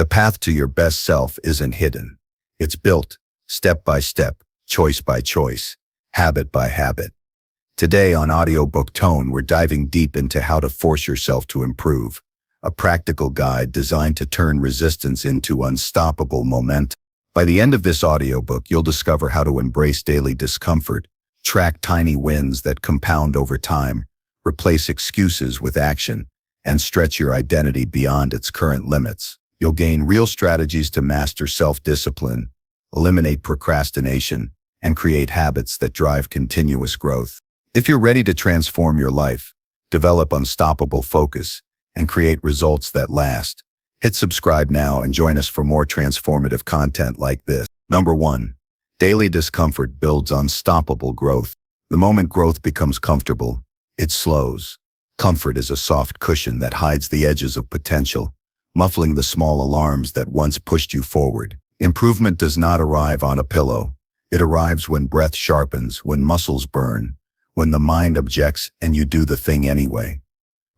The path to your best self isn't hidden. It's built, step by step, choice by choice, habit by habit. Today on Audiobook Tone, we're diving deep into how to force yourself to improve, a practical guide designed to turn resistance into unstoppable momentum. By the end of this audiobook, you'll discover how to embrace daily discomfort, track tiny wins that compound over time, replace excuses with action, and stretch your identity beyond its current limits. You'll gain real strategies to master self-discipline, eliminate procrastination, and create habits that drive continuous growth. If you're ready to transform your life, develop unstoppable focus, and create results that last, hit subscribe now and join us for more transformative content like this. Number 1. Daily discomfort builds unstoppable growth. The moment growth becomes comfortable, it slows. Comfort is a soft cushion that hides the edges of potential, muffling the small alarms that once pushed you forward. Improvement does not arrive on a pillow. It arrives when breath sharpens, when muscles burn, when the mind objects and you do the thing anyway.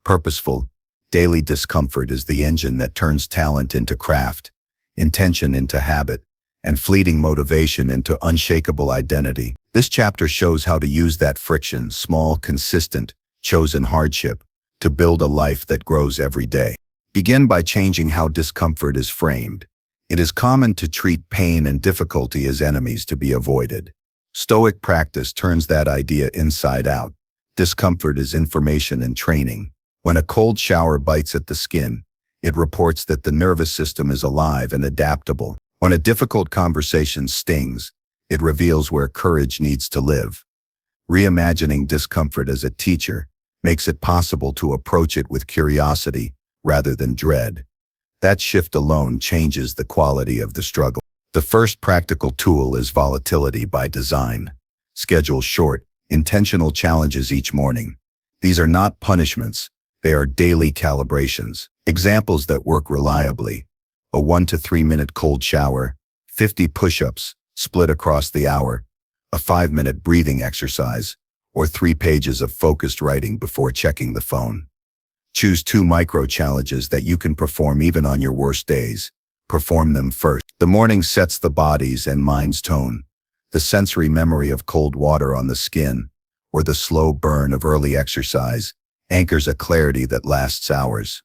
Purposeful, daily discomfort is the engine that turns talent into craft, intention into habit, and fleeting motivation into unshakable identity. This chapter shows how to use that friction, small, consistent, chosen hardship, to build a life that grows every day. Begin by changing how discomfort is framed. It is common to treat pain and difficulty as enemies to be avoided. Stoic practice turns that idea inside out. Discomfort is information and training. When a cold shower bites at the skin, it reports that the nervous system is alive and adaptable. When a difficult conversation stings, it reveals where courage needs to live. Reimagining discomfort as a teacher makes it possible to approach it with curiosity rather than dread. That shift alone changes the quality of the struggle. The first practical tool is volatility by design. Schedule short, intentional challenges each morning. These are not punishments, they are daily calibrations. Examples that work reliably: a 1 to 3 minute cold shower, 50 push-ups split across the hour, a 5-minute breathing exercise, or 3 pages of focused writing before checking the phone. Choose 2 micro-challenges that you can perform even on your worst days. Perform them first. The morning sets the body's and mind's tone. The sensory memory of cold water on the skin, or the slow burn of early exercise, anchors a clarity that lasts hours.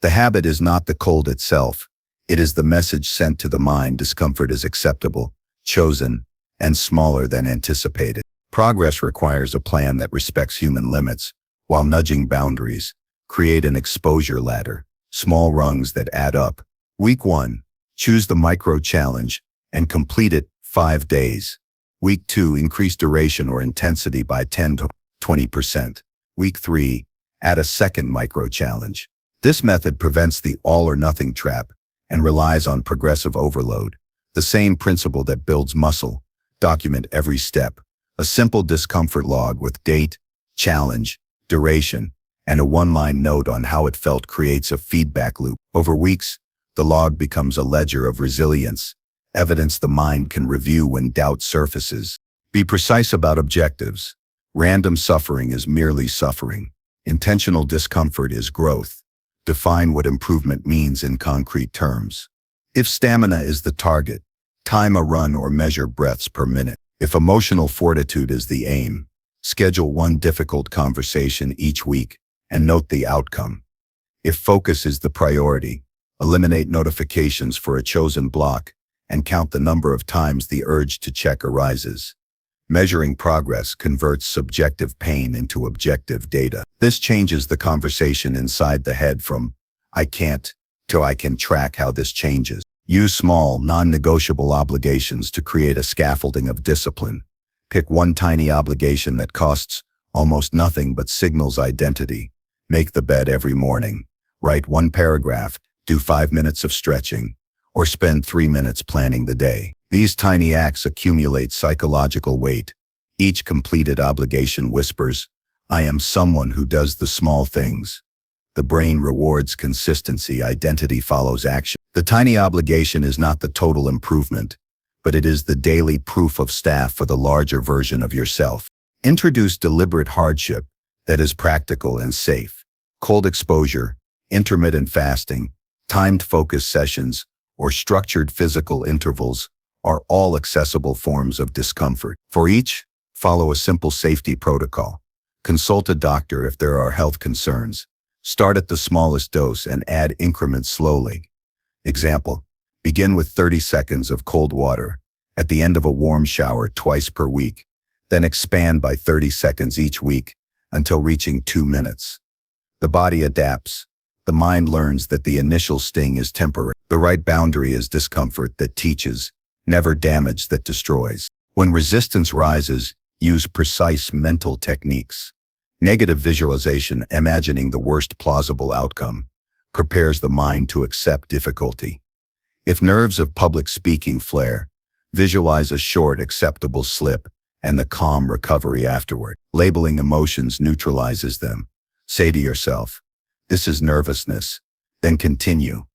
The habit is not the cold itself. It is the message sent to the mind. Discomfort is acceptable, chosen, and smaller than anticipated. Progress requires a plan that respects human limits, while nudging boundaries. Create an exposure ladder, small rungs that add up. Week 1, choose the micro-challenge and complete it 5 days. Week 2, increase duration or intensity by 10 to 20%. Week 3, add a second micro-challenge. This method prevents the all-or-nothing trap and relies on progressive overload. The same principle that builds muscle. Document every step. A simple discomfort log with date, challenge, duration, and a 1-line note on how it felt creates a feedback loop. Over weeks, the log becomes a ledger of resilience, evidence the mind can review when doubt surfaces. Be precise about objectives. Random suffering is merely suffering. Intentional discomfort is growth. Define what improvement means in concrete terms. If stamina is the target, time a run or measure breaths per minute. If emotional fortitude is the aim, schedule 1 difficult conversation each week and note the outcome. If focus is the priority, eliminate notifications for a chosen block and count the number of times the urge to check arises. Measuring progress converts subjective pain into objective data. This changes the conversation inside the head from "I can't" to "I can track how this changes." Use small, non-negotiable obligations to create a scaffolding of discipline. Pick 1 tiny obligation that costs almost nothing but signals identity. Make the bed every morning. Write 1 paragraph, do 5 minutes of stretching, or spend 3 minutes planning the day. These tiny acts accumulate psychological weight. Each completed obligation whispers, "I am someone who does the small things." The brain rewards consistency. Identity follows action. The tiny obligation is not the total improvement, but it is the daily proof of staff for the larger version of yourself. Introduce deliberate hardship that is practical and safe. Cold exposure, intermittent fasting, Timed focus sessions, or structured physical intervals, are all accessible forms of discomfort. For each, follow a simple safety protocol. Consult a doctor if there are health concerns. Start at the smallest dose and add increments slowly. Example: begin with 30 seconds of cold water at the end of a warm shower twice per week, then expand by 30 seconds each week until reaching 2 minutes. The body adapts. The mind learns that the initial sting is temporary. The right boundary is discomfort that teaches, never damage that destroys. When resistance rises, use precise mental techniques. Negative visualization, imagining the worst plausible outcome, prepares the mind to accept difficulty. If nerves of public speaking flare, visualize a short, acceptable slip and the calm recovery afterward. Labeling emotions neutralizes them. Say to yourself, "This is nervousness," then continue.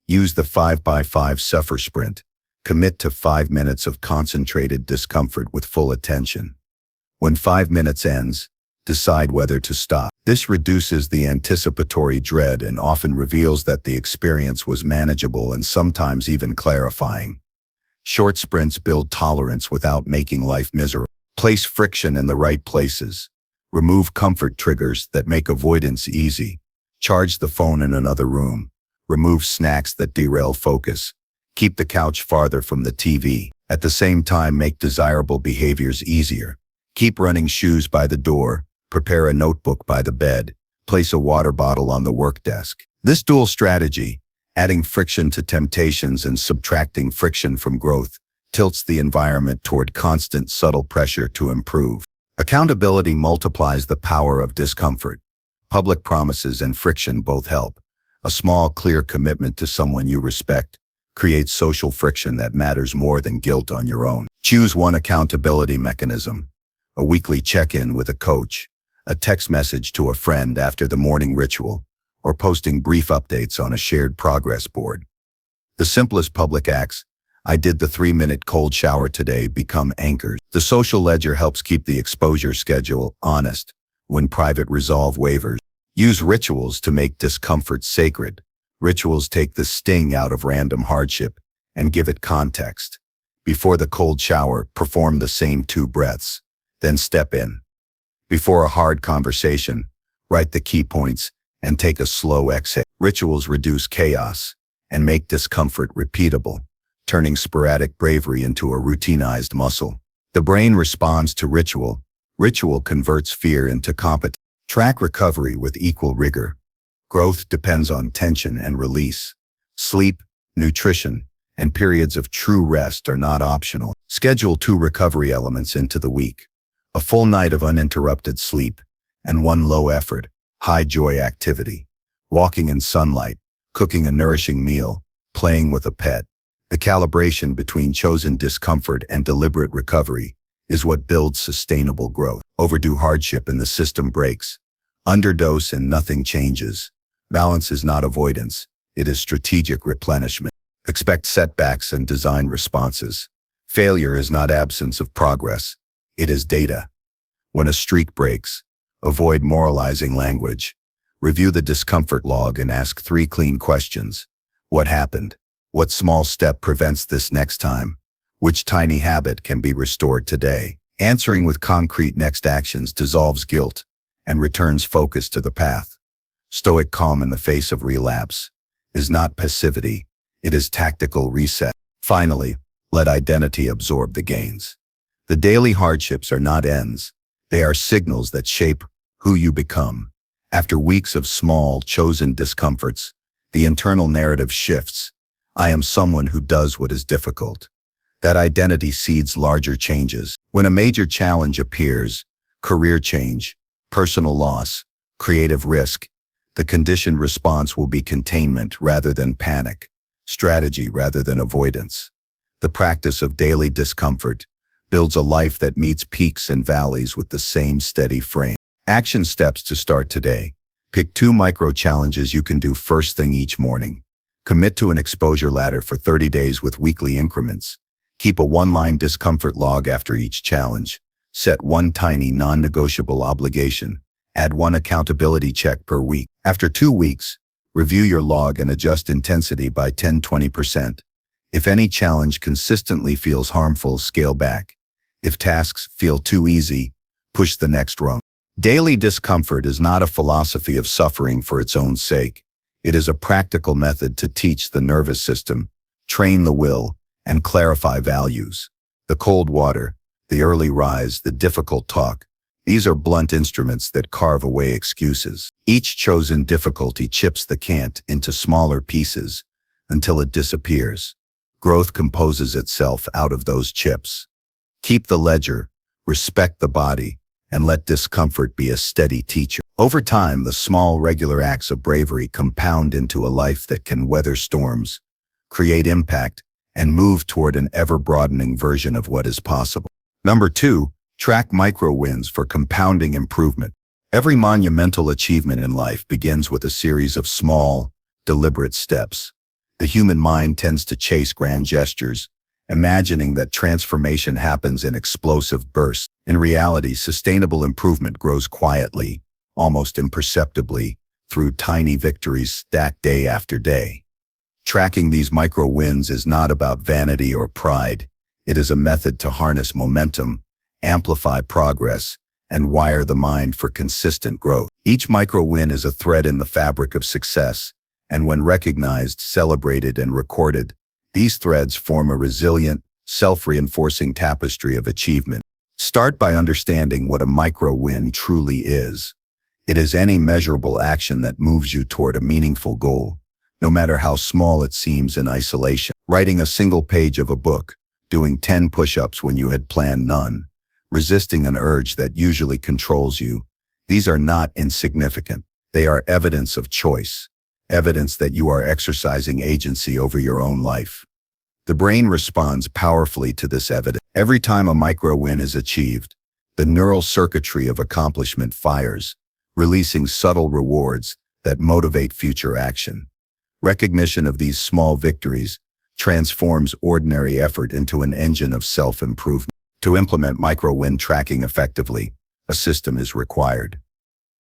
Use the 5x5 suffer sprint. Commit to 5 minutes of concentrated discomfort with full attention. When 5 minutes ends, decide whether to stop. This reduces the anticipatory dread and often reveals that the experience was manageable and sometimes even clarifying. Short sprints build tolerance without making life miserable. Place friction in the right places. Remove comfort triggers that make avoidance easy. Charge the phone in another room. Remove snacks that derail focus. Keep the couch farther from the TV. At the same time, make desirable behaviors easier. Keep running shoes by the door. Prepare a notebook by the bed. Place a water bottle on the work desk. This dual strategy, adding friction to temptations and subtracting friction from growth, tilts the environment toward constant, subtle pressure to improve. Accountability multiplies the power of discomfort. Public promises and friction both help. A small, clear commitment to someone you respect creates social friction that matters more than guilt on your own. Choose one accountability mechanism: a weekly check-in with a coach, a text message to a friend after the morning ritual, or posting brief updates on a shared progress board. The simplest public acts, "I did the 3-minute cold shower today," become anchors. The social ledger helps keep the exposure schedule honest. When private, resolve waivers. Use rituals to make discomfort sacred. Rituals take the sting out of random hardship and give it context. Before the cold shower, perform the same 2 breaths, then step in. Before a hard conversation, write the key points and take a slow exhale. Rituals reduce chaos and make discomfort repeatable, turning sporadic bravery into a routinized muscle. The brain responds to ritual. Ritual converts fear into competence. Track recovery with equal rigor. Growth depends on tension and release. Sleep, nutrition, and periods of true rest are not optional. Schedule 2 recovery elements into the week: a full night of uninterrupted sleep and 1 low-effort, high-joy activity: walking in sunlight, cooking a nourishing meal, playing with a pet. The calibration between chosen discomfort and deliberate recovery is what builds sustainable growth. Overdo hardship and the system breaks. Underdose and nothing changes. Balance is not avoidance, it is strategic replenishment. Expect setbacks and design responses. Failure is not absence of progress, it is data. When a streak breaks, avoid moralizing language. Review the discomfort log and ask 3 clean questions. What happened? What small step prevents this next time? Which tiny habit can be restored today? Answering with concrete next actions dissolves guilt and returns focus to the path. Stoic calm in the face of relapse is not passivity, it is tactical reset. Finally, let identity absorb the gains. The daily hardships are not ends, they are signals that shape who you become. After weeks of small, chosen discomforts, the internal narrative shifts. I am someone who does what is difficult. That identity seeds larger changes. When a major challenge appears, career change, personal loss, creative risk, the conditioned response will be containment rather than panic, strategy rather than avoidance. The practice of daily discomfort builds a life that meets peaks and valleys with the same steady frame. Action steps to start today. Pick 2 micro challenges you can do first thing each morning. Commit to an exposure ladder for 30 days with weekly increments. Keep a 1-line discomfort log after each challenge. Set 1 tiny non-negotiable obligation. Add 1 accountability check per week. After 2 weeks, Review your log and adjust intensity by 10–20%. If any challenge consistently feels harmful, scale back. If tasks feel too easy, push the next rung. Daily discomfort is not a philosophy of suffering for its own sake. It is a practical method to teach the nervous system, train the will, and clarify values. The cold water, the early rise, the difficult talk, these are blunt instruments that carve away excuses. Each chosen difficulty chips the cant into smaller pieces until it disappears. Growth composes itself out of those chips. Keep the ledger, respect the body, and let discomfort be a steady teacher. Over time, the small, regular acts of bravery compound into a life that can weather storms, create impact, and move toward an ever-broadening version of what is possible. Number 2, track micro-wins for compounding improvement. Every monumental achievement in life begins with a series of small, deliberate steps. The human mind tends to chase grand gestures, imagining that transformation happens in explosive bursts. In reality, sustainable improvement grows quietly, almost imperceptibly, through tiny victories stacked day after day. Tracking these micro-wins is not about vanity or pride. It is a method to harness momentum, amplify progress, and wire the mind for consistent growth. Each micro-win is a thread in the fabric of success, and when recognized, celebrated, and recorded, these threads form a resilient, self-reinforcing tapestry of achievement. Start by understanding what a micro-win truly is. It is any measurable action that moves you toward a meaningful goal, no matter how small it seems in isolation. Writing a single page of a book, doing 10 push-ups when you had planned none, resisting an urge that usually controls you. These are not insignificant. They are evidence of choice, evidence that you are exercising agency over your own life. The brain responds powerfully to this evidence. Every time a micro-win is achieved, the neural circuitry of accomplishment fires, releasing subtle rewards that motivate future action. Recognition of these small victories transforms ordinary effort into an engine of self-improvement. To implement micro-win tracking effectively, a system is required.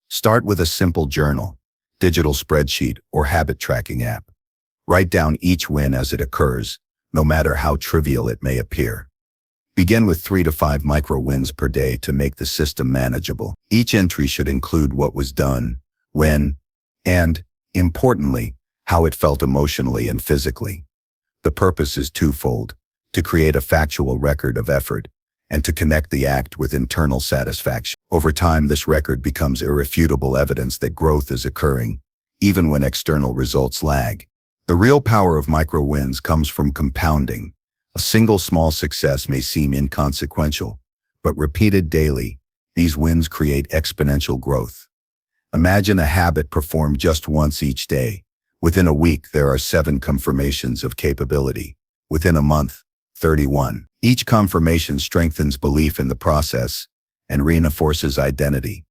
Start with a simple journal, digital spreadsheet, or habit tracking app. Write down each win as it occurs, no matter how trivial it may appear. Begin with 3 to 5 micro-wins per day to make the system manageable. Each entry should include what was done, when, and, importantly, how it felt emotionally and physically. The purpose is twofold: to create a factual record of effort and to connect the act with internal satisfaction. Over time, this record becomes irrefutable evidence that growth is occurring, even when external results lag. The real power of micro-wins comes from compounding. A single small success may seem inconsequential, but repeated daily, these wins create exponential growth. Imagine a habit performed just once each day. Within a week, there are 7 confirmations of capability. Within a month, 31. Each confirmation strengthens belief in the process and reinforces identity.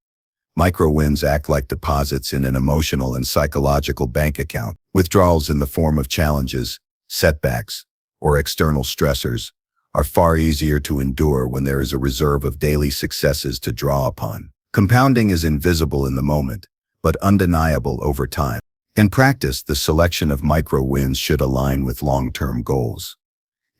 Micro-wins act like deposits in an emotional and psychological bank account. Withdrawals in the form of challenges, setbacks, or external stressors are far easier to endure when there is a reserve of daily successes to draw upon. Compounding is invisible in the moment, but undeniable over time. In practice, the selection of micro-wins should align with long-term goals.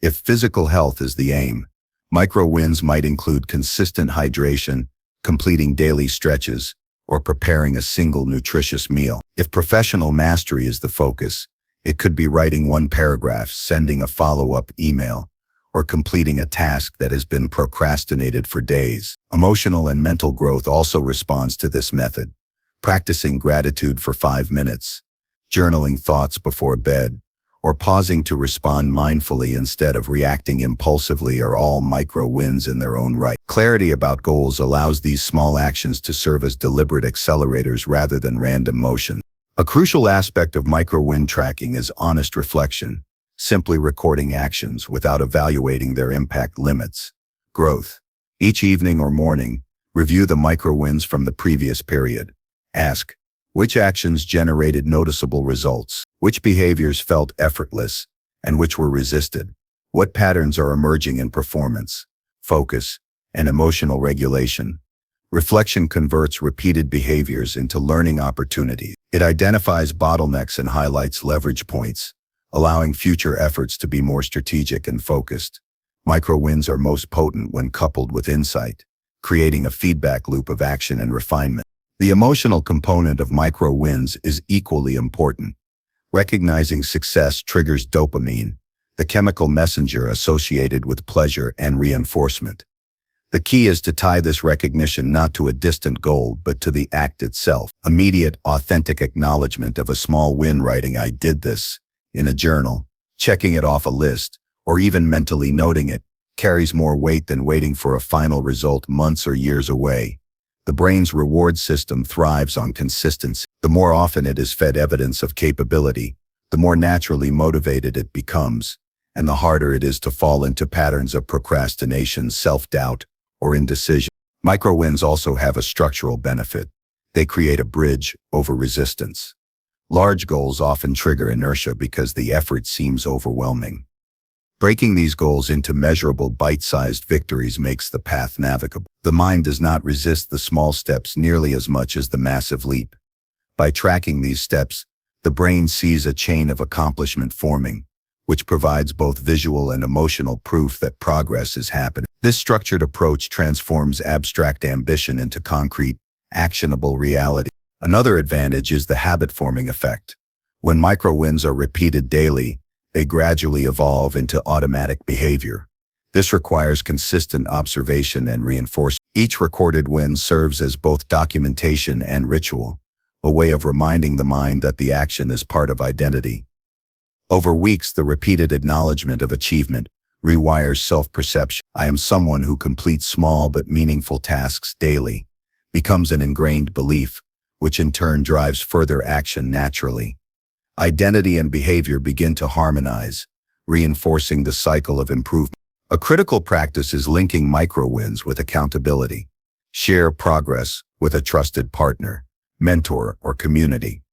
If physical health is the aim, micro-wins might include consistent hydration, completing daily stretches, or preparing a single nutritious meal. If professional mastery is the focus, it could be writing 1 paragraph, sending a follow-up email, or completing a task that has been procrastinated for days. Emotional and mental growth also responds to this method. Practicing gratitude for 5 minutes, journaling thoughts before bed, or pausing to respond mindfully instead of reacting impulsively are all micro-wins in their own right. Clarity about goals allows these small actions to serve as deliberate accelerators rather than random motion. A crucial aspect of micro-win tracking is honest reflection, simply recording actions without evaluating their impact limits. Growth. Each evening or morning, review the micro-wins from the previous period. Ask, which actions generated noticeable results? Which behaviors felt effortless, and which were resisted? What patterns are emerging in performance, focus, and emotional regulation? Reflection converts repeated behaviors into learning opportunities. It identifies bottlenecks and highlights leverage points, allowing future efforts to be more strategic and focused. Micro-wins are most potent when coupled with insight, creating a feedback loop of action and refinement. The emotional component of micro-wins is equally important. Recognizing success triggers dopamine, the chemical messenger associated with pleasure and reinforcement. The key is to tie this recognition not to a distant goal but to the act itself. Immediate, authentic acknowledgement of a small win, writing "I did this" in a journal, checking it off a list, or even mentally noting it, carries more weight than waiting for a final result months or years away. The brain's reward system thrives on consistency. The more often it is fed evidence of capability, the more naturally motivated it becomes, and the harder it is to fall into patterns of procrastination, self-doubt, or indecision. Micro-wins also have a structural benefit. They create a bridge over resistance. Large goals often trigger inertia because the effort seems overwhelming. Breaking these goals into measurable, bite-sized victories makes the path navigable. The mind does not resist the small steps nearly as much as the massive leap. By tracking these steps, the brain sees a chain of accomplishment forming, which provides both visual and emotional proof that progress is happening. This structured approach transforms abstract ambition into concrete, actionable reality. Another advantage is the habit-forming effect. When micro-wins are repeated daily, they gradually evolve into automatic behavior. This requires consistent observation and reinforcement. Each recorded win serves as both documentation and ritual, a way of reminding the mind that the action is part of identity. Over weeks, the repeated acknowledgement of achievement rewires self-perception. "I am someone who completes small but meaningful tasks daily," becomes an ingrained belief, which in turn drives further action naturally. Identity and behavior begin to harmonize, reinforcing the cycle of improvement. A critical practice is linking micro-wins with accountability. Share progress with a trusted partner, mentor, or community.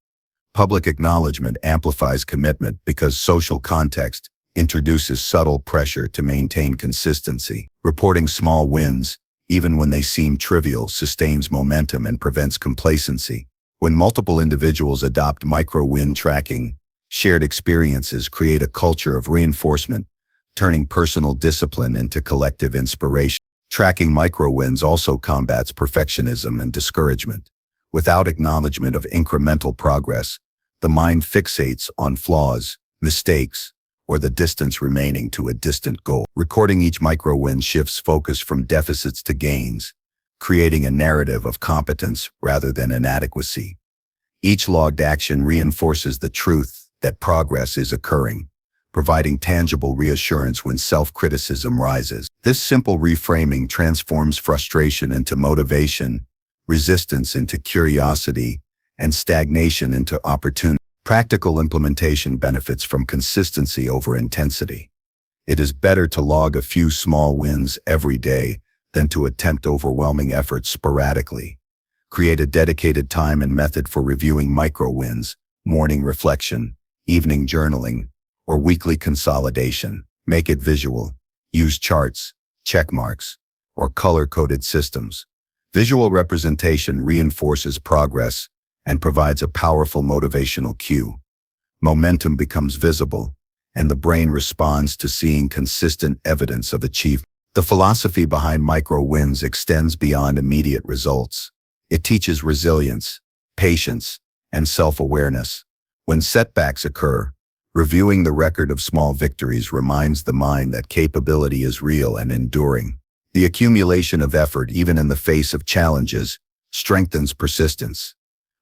Public acknowledgement amplifies commitment because social context introduces subtle pressure to maintain consistency. Reporting small wins, even when they seem trivial, sustains momentum and prevents complacency. When multiple individuals adopt micro-win tracking, shared experiences create a culture of reinforcement, turning personal discipline into collective inspiration. Tracking micro-wins also combats perfectionism and discouragement. Without acknowledgement of incremental progress, the mind fixates on flaws, mistakes, or the distance remaining to a distant goal. Recording each micro-win shifts focus from deficits to gains, creating a narrative of competence rather than inadequacy. Each logged action reinforces the truth that progress is occurring, providing tangible reassurance when self-criticism rises. This simple reframing transforms frustration into motivation, resistance into curiosity, and stagnation into opportunity. Practical implementation benefits from consistency over intensity. It is better to log a few small wins every day than to attempt overwhelming efforts sporadically. Create a dedicated time and method for reviewing micro-wins, morning reflection, evening journaling, or weekly consolidation. Make it visual. Use charts, check marks, or color-coded systems. Visual representation reinforces progress and provides a powerful motivational cue. Momentum becomes visible, and the brain responds to seeing consistent evidence of achievement. The philosophy behind micro-wins extends beyond immediate results. It teaches resilience, patience, and self-awareness. When setbacks occur, reviewing the record of small victories reminds the mind that capability is real and enduring. The accumulation of effort, even in the face of challenges, strengthens persistence.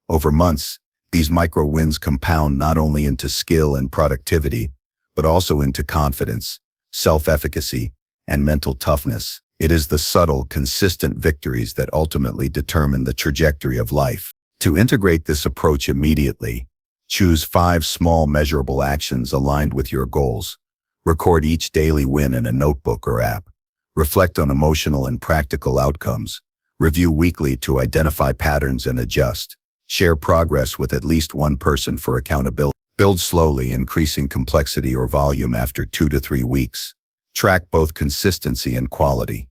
Over months, these micro-wins compound not only into skill and productivity, but also into confidence, self-efficacy, and mental toughness. It is the subtle, consistent victories that ultimately determine the trajectory of life. To integrate this approach immediately, choose 5 small measurable actions aligned with your goals. Record each daily win in a notebook or app. Reflect on emotional and practical outcomes. Review weekly to identify patterns and adjust. Share progress with at least one person for accountability. Build slowly, increasing complexity or volume after 2 to 3 weeks. Track both consistency and quality.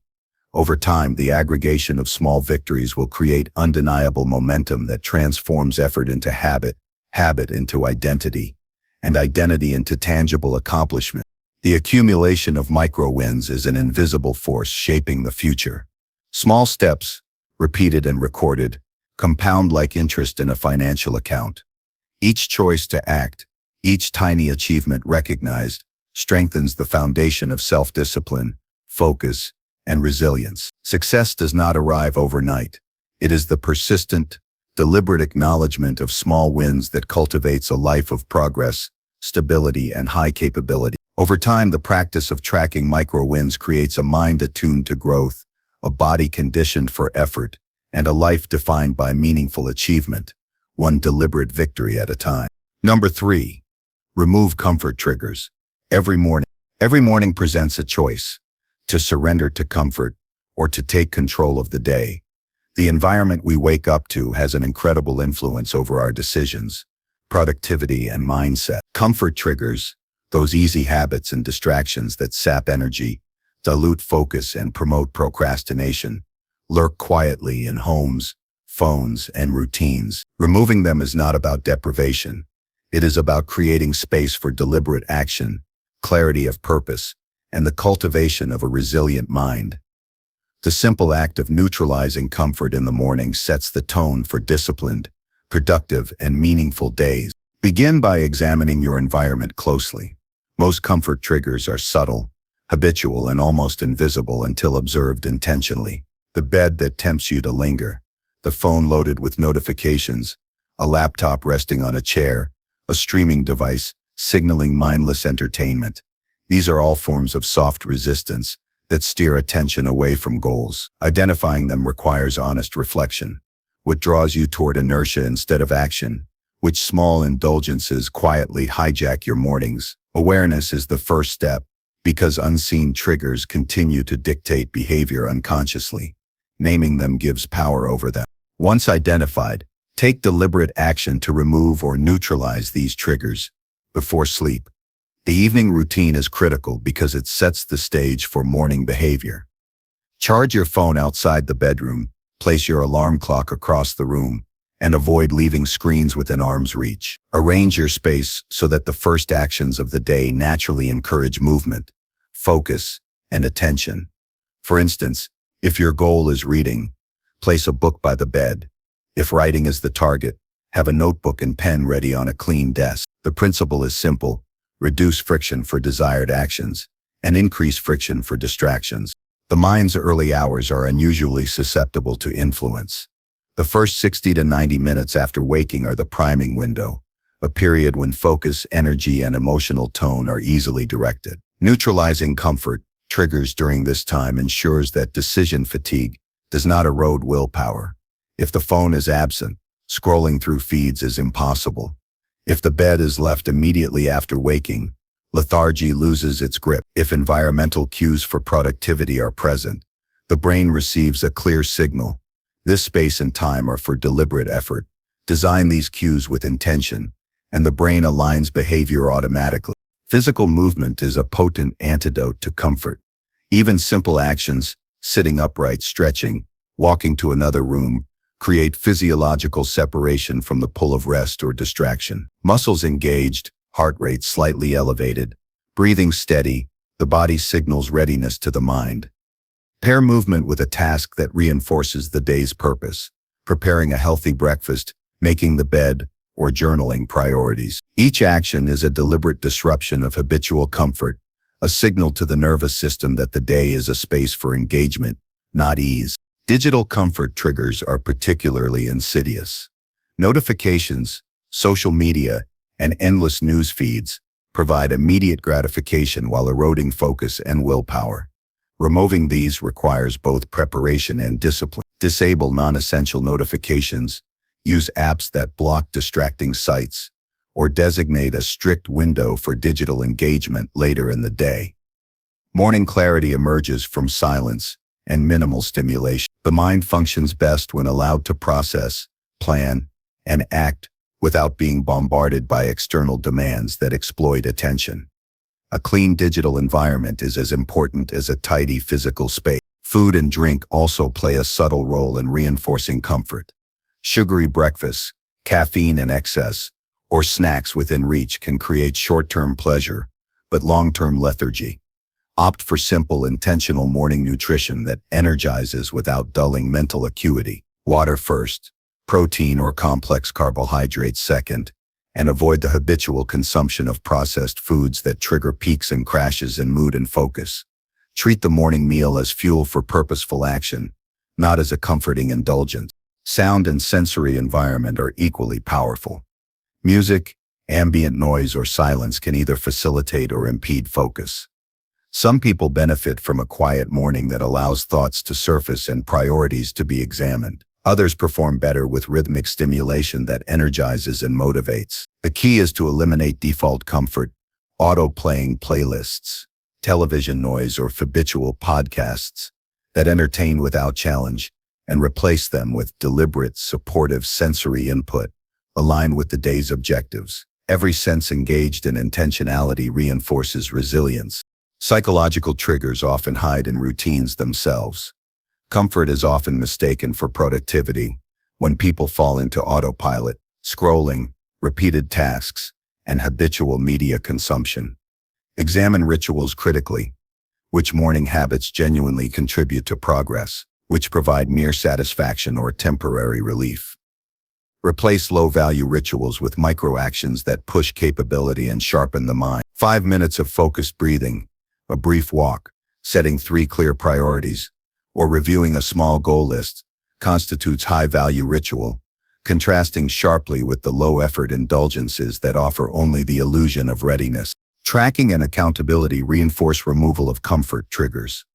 Over time, the aggregation of small victories will create undeniable momentum that transforms effort into habit, habit into identity, and identity into tangible accomplishment. The accumulation of micro-wins is an invisible force shaping the future. Small steps, repeated and recorded, compound like interest in a financial account. Each choice to act, each tiny achievement recognized, strengthens the foundation of self-discipline, focus, and resilience. Success does not arrive overnight. It is the persistent, deliberate acknowledgement of small wins that cultivates a life of progress, stability, and high capability. Over time, the practice of tracking micro-wins creates a mind attuned to growth, a body conditioned for effort, and a life defined by meaningful achievement, one deliberate victory at a time. Number 3. Remove comfort triggers. Every morning presents a choice: to surrender to comfort or to take control of the day. The environment we wake up to has an incredible influence over our decisions, productivity, and mindset. Comfort triggers, those easy habits and distractions that sap energy, dilute focus, and promote procrastination, lurk quietly in homes, phones, and routines. Removing them is not about deprivation. It is about creating space for deliberate action, clarity of purpose, and the cultivation of a resilient mind. The simple act of neutralizing comfort in the morning sets the tone for disciplined, productive, and meaningful days. Begin by examining your environment closely. Most comfort triggers are subtle, habitual, and almost invisible until observed intentionally. The bed that tempts you to linger, the phone loaded with notifications, a laptop resting on a chair, a streaming device signaling mindless entertainment. These are all forms of soft resistance that steer attention away from goals. Identifying them requires honest reflection. What draws you toward inertia instead of action? Which small indulgences quietly hijack your mornings? Awareness is the first step, because unseen triggers continue to dictate behavior unconsciously. Naming them gives power over them. Once identified, take deliberate action to remove or neutralize these triggers. Before sleep, the evening routine is critical because it sets the stage for morning behavior. Charge your phone outside the bedroom, place your alarm clock across the room, and avoid leaving screens within arm's reach. Arrange your space so that the first actions of the day naturally encourage movement, focus, and attention. For instance, if your goal is reading, place a book by the bed. If writing is the target, have a notebook and pen ready on a clean desk. The principle is simple: reduce friction for desired actions and increase friction for distractions. The mind's early hours are unusually susceptible to influence. The first 60 to 90 minutes after waking are the priming window, a period when focus, energy, and emotional tone are easily directed. Neutralizing comfort triggers during this time ensures that decision fatigue does not erode willpower. If the phone is absent, scrolling through feeds is impossible. If the bed is left immediately after waking, lethargy loses its grip. If environmental cues for productivity are present, the brain receives a clear signal. This space and time are for deliberate effort. Design these cues with intention, and the brain aligns behavior automatically. Physical movement is a potent antidote to comfort. Even simple actions, sitting upright, stretching, walking to another room, create physiological separation from the pull of rest or distraction. Muscles engaged, heart rate slightly elevated, breathing steady, the body signals readiness to the mind. Pair movement with a task that reinforces the day's purpose, preparing a healthy breakfast, making the bed, or journaling priorities. Each action is a deliberate disruption of habitual comfort, a signal to the nervous system that the day is a space for engagement, not ease. Digital comfort triggers are particularly insidious. Notifications, social media, and endless news feeds provide immediate gratification while eroding focus and willpower. Removing these requires both preparation and discipline. Disable non-essential notifications, use apps that block distracting sites, or designate a strict window for digital engagement later in the day. Morning clarity emerges from silence and minimal stimulation. The mind functions best when allowed to process, plan, and act without being bombarded by external demands that exploit attention. A clean digital environment is as important as a tidy physical space. Food and drink also play a subtle role in reinforcing comfort. Sugary breakfasts, caffeine in excess, or snacks within reach can create short-term pleasure, but long-term lethargy. Opt for simple, intentional morning nutrition that energizes without dulling mental acuity. Water first, protein or complex carbohydrates second, and avoid the habitual consumption of processed foods that trigger peaks and crashes in mood and focus. Treat the morning meal as fuel for purposeful action, not as a comforting indulgence. Sound and sensory environment are equally powerful. Music, ambient noise, or silence can either facilitate or impede focus. Some people benefit from a quiet morning that allows thoughts to surface and priorities to be examined. Others perform better with rhythmic stimulation that energizes and motivates. The key is to eliminate default comfort, auto-playing playlists, television noise, or habitual podcasts that entertain without challenge, and replace them with deliberate, supportive sensory input aligned with the day's objectives. Every sense engaged in intentionality reinforces resilience. Psychological triggers often hide in routines themselves. Comfort is often mistaken for productivity when people fall into autopilot, scrolling, repeated tasks, and habitual media consumption. Examine rituals critically. Which morning habits genuinely contribute to progress? Which provide mere satisfaction or temporary relief? Replace low-value rituals with micro-actions that push capability and sharpen the mind. 5 minutes of focused breathing, a brief walk, setting 3 clear priorities, or reviewing a small goal list constitutes high-value ritual, contrasting sharply with the low-effort indulgences that offer only the illusion of readiness. Tracking and accountability reinforce removal of comfort triggers.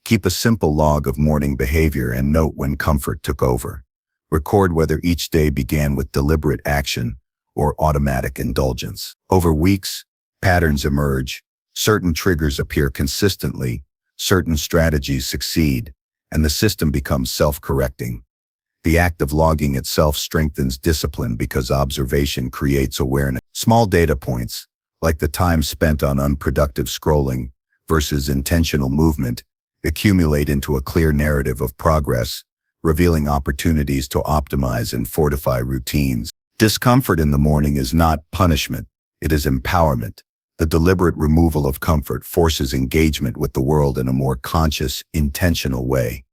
Keep a simple log of morning behavior and note when comfort took over. Record whether each day began with deliberate action or automatic indulgence. Over weeks, patterns emerge. Certain triggers appear consistently, certain strategies succeed, and the system becomes self-correcting. The act of logging itself strengthens discipline because observation creates awareness. Small data points, like the time spent on unproductive scrolling versus intentional movement, accumulate into a clear narrative of progress, revealing opportunities to optimize and fortify routines. Discomfort in the morning is not punishment, it is empowerment. The deliberate removal of comfort forces engagement with the world in a more conscious, intentional way.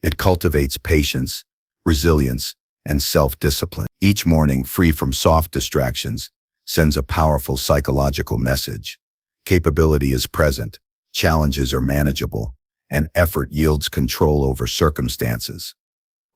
It cultivates patience, resilience, and self-discipline. Each morning, free from soft distractions, sends a powerful psychological message. Capability is present, challenges are manageable, and effort yields control over circumstances.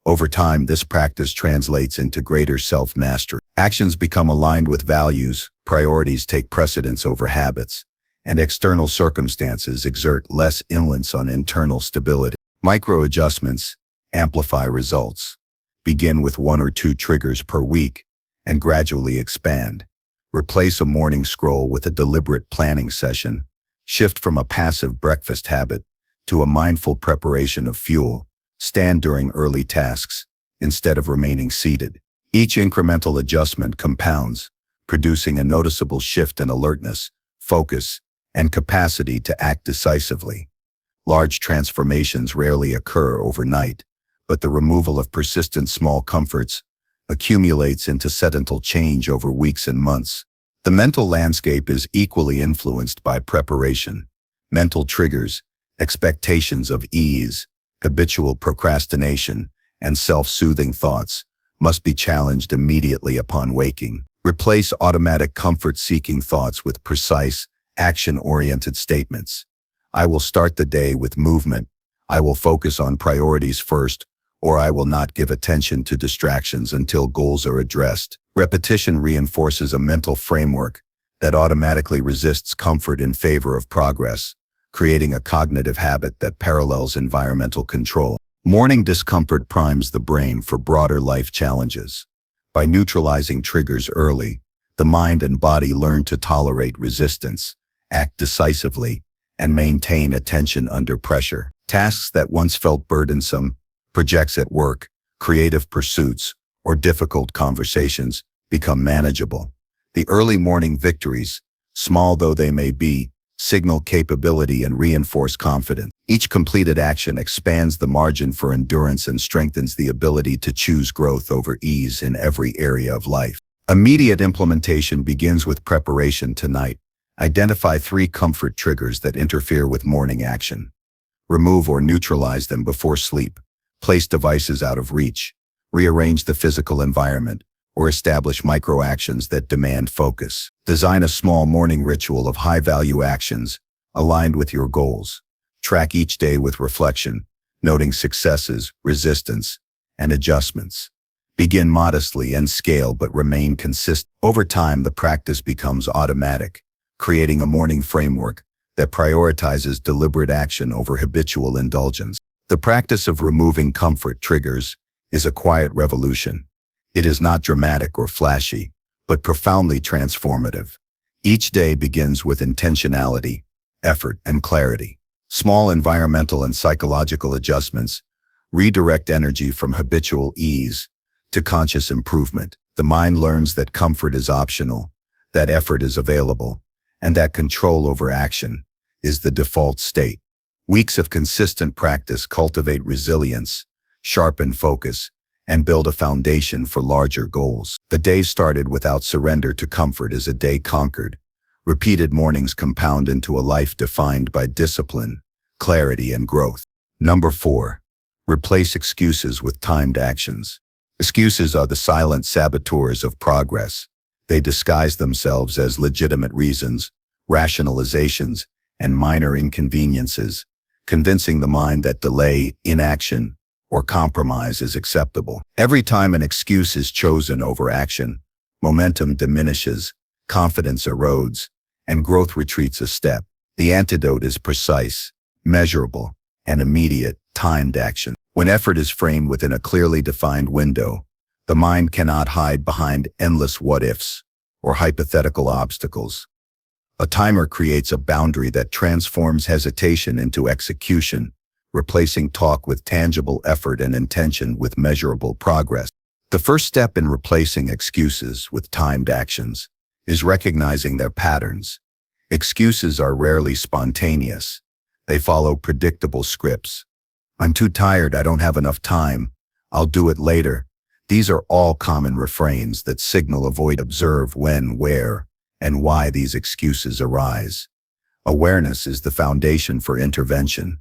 Over time, this practice translates into greater self-mastery. Actions become aligned with values, priorities take precedence over habits, and external circumstances exert less influence on internal stability. Micro-adjustments amplify results. Begin with 1 or 2 triggers per week and gradually expand. Replace a morning scroll with a deliberate planning session. Shift from a passive breakfast habit to a mindful preparation of fuel. Stand during early tasks instead of remaining seated. Each incremental adjustment compounds, producing a noticeable shift in alertness, focus, and capacity to act decisively. Large transformations rarely occur overnight, but the removal of persistent small comforts accumulates into substantial change over weeks and months. The mental landscape is equally influenced by preparation. Mental triggers, expectations of ease, habitual procrastination, and self-soothing thoughts must be challenged immediately upon waking. Replace automatic comfort-seeking thoughts with precise, action-oriented statements. I will start the day with movement. I will focus on priorities first, or I will not give attention to distractions until goals are addressed. Repetition reinforces a mental framework that automatically resists comfort in favor of progress, creating a cognitive habit that parallels environmental control. Morning discomfort primes the brain for broader life challenges. By neutralizing triggers early, the mind and body learn to tolerate resistance, act decisively, and maintain attention under pressure. Tasks that once felt burdensome, projects at work, creative pursuits, or difficult conversations, become manageable. The early morning victories, small though they may be, signal capability and reinforce confidence. Each completed action expands the margin for endurance and strengthens the ability to choose growth over ease in every area of life. Immediate implementation begins with preparation tonight. Identify 3 comfort triggers that interfere with morning action. Remove or neutralize them before sleep. Place devices out of reach. Rearrange the physical environment, or establish micro-actions that demand focus. Design a small morning ritual of high-value actions aligned with your goals. Track each day with reflection, noting successes, resistance, and adjustments. Begin modestly and scale but remain consistent. Over time, the practice becomes automatic, creating a morning framework that prioritizes deliberate action over habitual indulgence. The practice of removing comfort triggers is a quiet revolution. It is not dramatic or flashy, but profoundly transformative. Each day begins with intentionality, effort, and clarity. Small environmental and psychological adjustments redirect energy from habitual ease to conscious improvement. The mind learns that comfort is optional, that effort is available, and that control over action is the default state. Weeks of consistent practice cultivate resilience, sharpen focus, and build a foundation for larger goals. The day started without surrender to comfort is a day conquered. Repeated mornings compound into a life defined by discipline, clarity, and growth. Number 4. Replace excuses with timed actions. Excuses are the silent saboteurs of progress. They disguise themselves as legitimate reasons, rationalizations, and minor inconveniences, convincing the mind that delay, inaction, or compromise is acceptable. Every time an excuse is chosen over action, momentum diminishes, confidence erodes, and growth retreats a step. The antidote is precise, measurable, and immediate, timed action. When effort is framed within a clearly defined window, the mind cannot hide behind endless what-ifs or hypothetical obstacles. A timer creates a boundary that transforms hesitation into execution, replacing talk with tangible effort and intention with measurable progress. The first step in replacing excuses with timed actions is recognizing their patterns. Excuses are rarely spontaneous. They follow predictable scripts. I'm too tired, I don't have enough time, I'll do it later. These are all common refrains that signal avoid. Observe when, where, and why these excuses arise. Awareness is the foundation for intervention.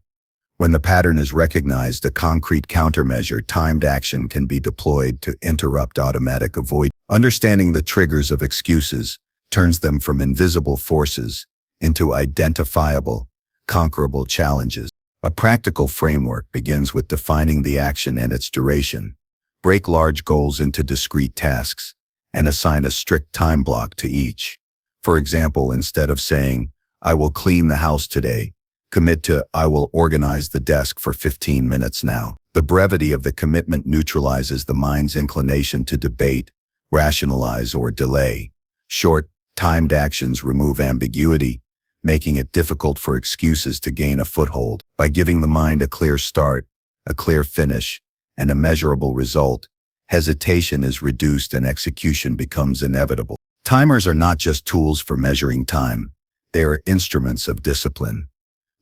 When the pattern is recognized, a concrete countermeasure, timed action, can be deployed to interrupt automatic avoidance. Understanding the triggers of excuses turns them from invisible forces into identifiable, conquerable challenges. A practical framework begins with defining the action and its duration. Break large goals into discrete tasks and assign a strict time block to each. For example, instead of saying, "I will clean the house today," commit to, "I will organize the desk for 15 minutes now." The brevity of the commitment neutralizes the mind's inclination to debate, rationalize, or delay. Short, timed actions remove ambiguity, making it difficult for excuses to gain a foothold. By giving the mind a clear start, a clear finish, and a measurable result, hesitation is reduced and execution becomes inevitable. Timers are not just tools for measuring time, they are instruments of discipline.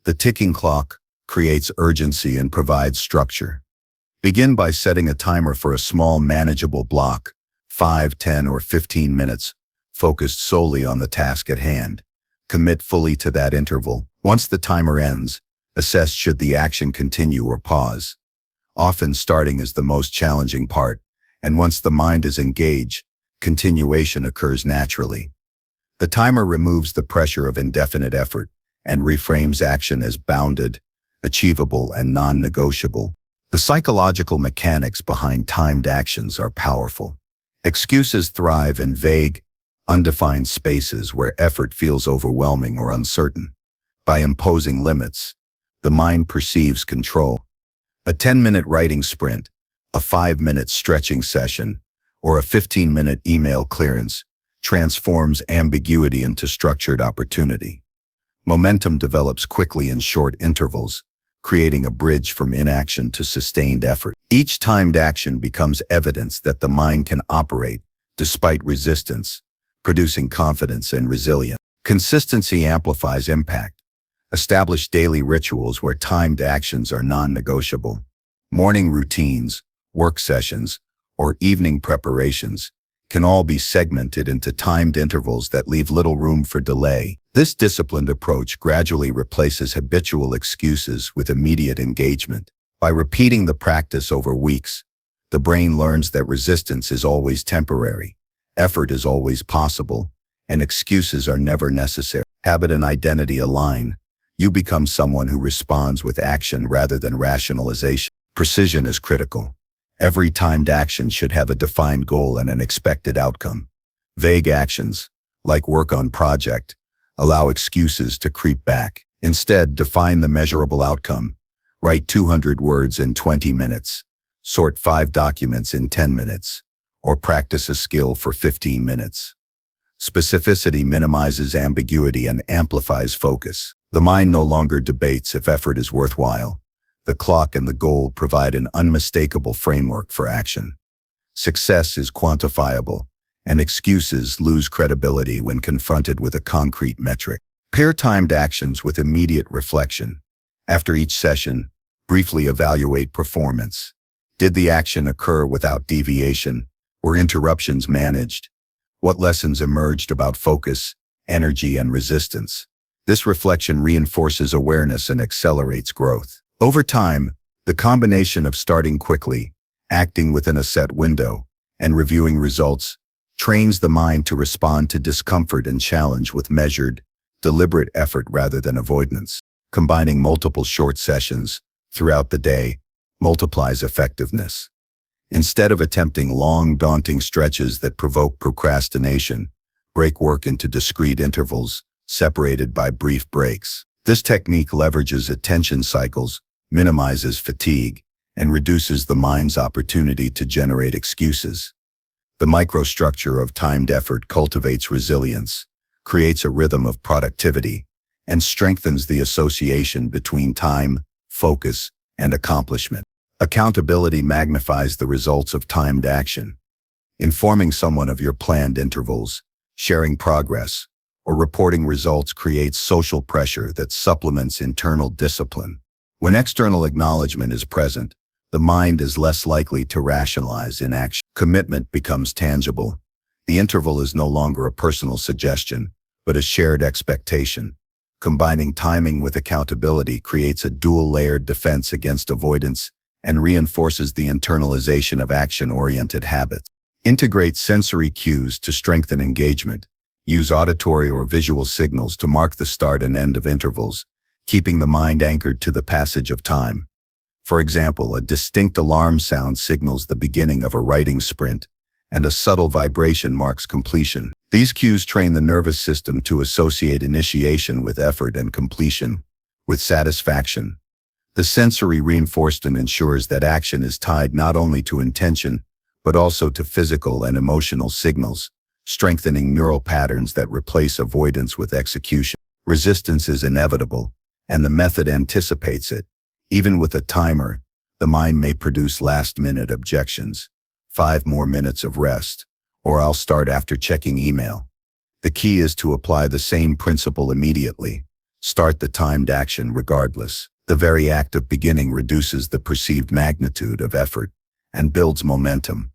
The ticking clock creates urgency and provides structure. Begin by setting a timer for a small, manageable block, 5, 10, or 15 minutes, focused solely on the task at hand. Commit fully to that interval. Once the timer ends, assess should the action continue or pause. Often starting is the most challenging part, and once the mind is engaged, continuation occurs naturally. The timer removes the pressure of indefinite effort and reframes action as bounded, achievable, and non-negotiable. The psychological mechanics behind timed actions are powerful. Excuses thrive in vague, undefined spaces where effort feels overwhelming or uncertain. By imposing limits, the mind perceives control. A 10-minute writing sprint, a 5-minute stretching session, or a 15-minute email clearance transforms ambiguity into structured opportunity. Momentum develops quickly in short intervals, creating a bridge from inaction to sustained effort. Each timed action becomes evidence that the mind can operate despite resistance, producing confidence and resilience. Consistency amplifies impact. Establish daily rituals where timed actions are non-negotiable. Morning routines, work sessions, or evening preparations can all be segmented into timed intervals that leave little room for delay. This disciplined approach gradually replaces habitual excuses with immediate engagement. By repeating the practice over weeks, the brain learns that resistance is always temporary, effort is always possible, and excuses are never necessary. Habit and identity align. You become someone who responds with action rather than rationalization. Precision is critical. Every timed action should have a defined goal and an expected outcome. Vague actions, like work on project, allow excuses to creep back. Instead, define the measurable outcome. Write 200 words in 20 minutes, sort 5 documents in 10 minutes, or practice a skill for 15 minutes. Specificity minimizes ambiguity and amplifies focus. The mind no longer debates if effort is worthwhile. The clock and the goal provide an unmistakable framework for action. Success is quantifiable, and excuses lose credibility when confronted with a concrete metric. Pair timed actions with immediate reflection. After each session, briefly evaluate performance. Did the action occur without deviation? Were interruptions managed? What lessons emerged about focus, energy, and resistance? This reflection reinforces awareness and accelerates growth. Over time, the combination of starting quickly, acting within a set window, and reviewing results trains the mind to respond to discomfort and challenge with measured, deliberate effort rather than avoidance. Combining multiple short sessions throughout the day multiplies effectiveness. Instead of attempting long, daunting stretches that provoke procrastination, break work into discrete intervals, separated by brief breaks. This technique leverages attention cycles, minimizes fatigue, and reduces the mind's opportunity to generate excuses. The microstructure of timed effort cultivates resilience, creates a rhythm of productivity, and strengthens the association between time, focus, and accomplishment. Accountability magnifies the results of timed action. Informing someone of your planned intervals, sharing progress, or reporting results creates social pressure that supplements internal discipline. When external acknowledgement is present, the mind is less likely to rationalize inaction. Commitment becomes tangible. The interval is no longer a personal suggestion, but a shared expectation. Combining timing with accountability creates a dual-layered defense against avoidance and reinforces the internalization of action-oriented habits. Integrate sensory cues to strengthen engagement. Use auditory or visual signals to mark the start and end of intervals, keeping the mind anchored to the passage of time. For example, a distinct alarm sound signals the beginning of a writing sprint, and a subtle vibration marks completion. These cues train the nervous system to associate initiation with effort and completion with satisfaction. The sensory reinforcement ensures that action is tied not only to intention, but also to physical and emotional signals, strengthening neural patterns that replace avoidance with execution. Resistance is inevitable, and the method anticipates it. Even with a timer, the mind may produce last-minute objections. 5 more minutes of rest, or I'll start after checking email. The key is to apply the same principle immediately. Start the timed action regardless. The very act of beginning reduces the perceived magnitude of effort and builds momentum.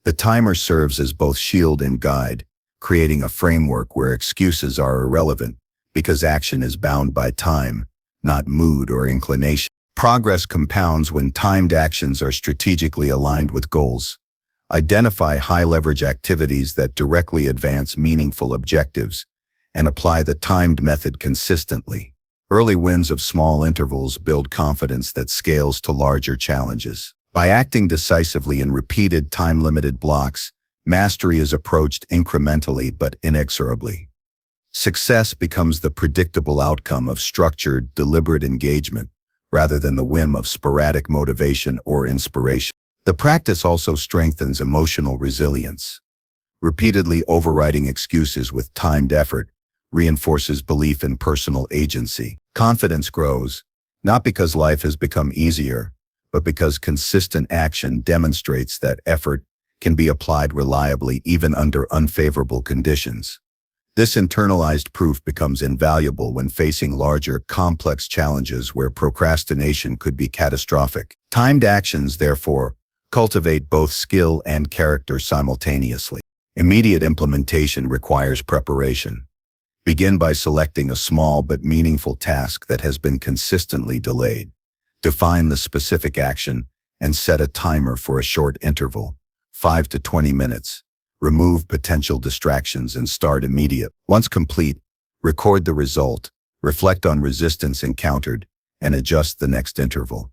The timer serves as both shield and guide, creating a framework where excuses are irrelevant because action is bound by time, not mood or inclination. Progress compounds when timed actions are strategically aligned with goals. Identify high-leverage activities that directly advance meaningful objectives and apply the timed method consistently. Early wins of small intervals build confidence that scales to larger challenges. By acting decisively in repeated time-limited blocks, mastery is approached incrementally but inexorably. Success becomes the predictable outcome of structured, deliberate engagement, rather than the whim of sporadic motivation or inspiration. The practice also strengthens emotional resilience. Repeatedly overriding excuses with timed effort reinforces belief in personal agency. Confidence grows, not because life has become easier, but because consistent action demonstrates that effort can be applied reliably even under unfavorable conditions. This internalized proof becomes invaluable when facing larger, complex challenges where procrastination could be catastrophic. Timed actions, therefore, cultivate both skill and character simultaneously. Immediate implementation requires preparation. Begin by selecting a small but meaningful task that has been consistently delayed. Define the specific action and set a timer for a short interval, 5 to 20 minutes. Remove potential distractions and start immediate. Once complete, record the result, reflect on resistance encountered, and adjust the next interval.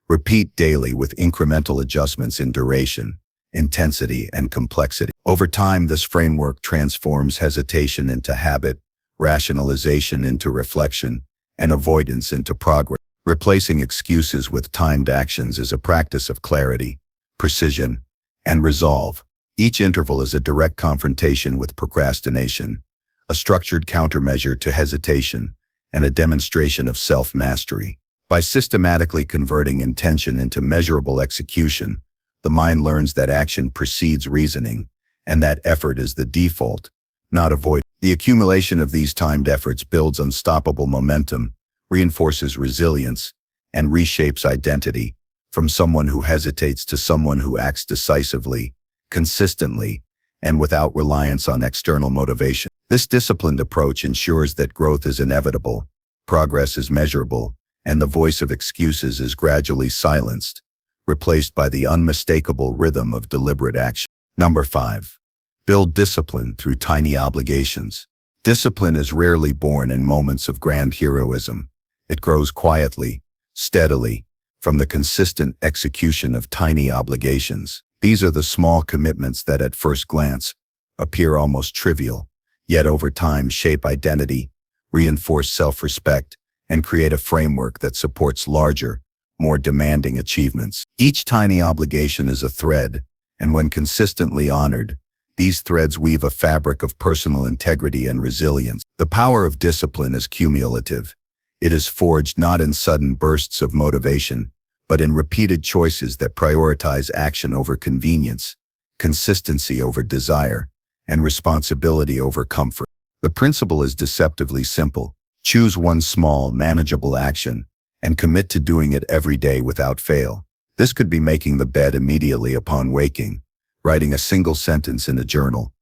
Repeat daily with incremental adjustments in duration, intensity, and complexity. Over time, this framework transforms hesitation into habit, rationalization into reflection, and avoidance into progress. Replacing excuses with timed actions is a practice of clarity, precision, and resolve. Each interval is a direct confrontation with procrastination, a structured countermeasure to hesitation, and a demonstration of self-mastery. By systematically converting intention into measurable execution, the mind learns that action precedes reasoning, and that effort is the default, not avoidance. The accumulation of these timed efforts builds unstoppable momentum, reinforces resilience, and reshapes identity, from someone who hesitates to someone who acts decisively, consistently, and without reliance on external motivation. This disciplined approach ensures that growth is inevitable, progress is measurable, and the voice of excuses is gradually silenced, replaced by the unmistakable rhythm of deliberate action. Number 5. Build discipline through tiny obligations. Discipline is rarely born in moments of grand heroism. It grows quietly, steadily, from the consistent execution of tiny obligations. These are the small commitments that at first glance appear almost trivial, yet over time shape identity, reinforce self-respect, and create a framework that supports larger, more demanding achievements. Each tiny obligation is a thread, and when consistently honored, these threads weave a fabric of personal integrity and resilience. The power of discipline is cumulative. It is forged not in sudden bursts of motivation, but in repeated choices that prioritize action over convenience, consistency over desire, and responsibility over comfort. The principle is deceptively simple. Choose one small, manageable action and commit to doing it every day without fail. This could be making the bed immediately upon waking, writing a single sentence in a journal,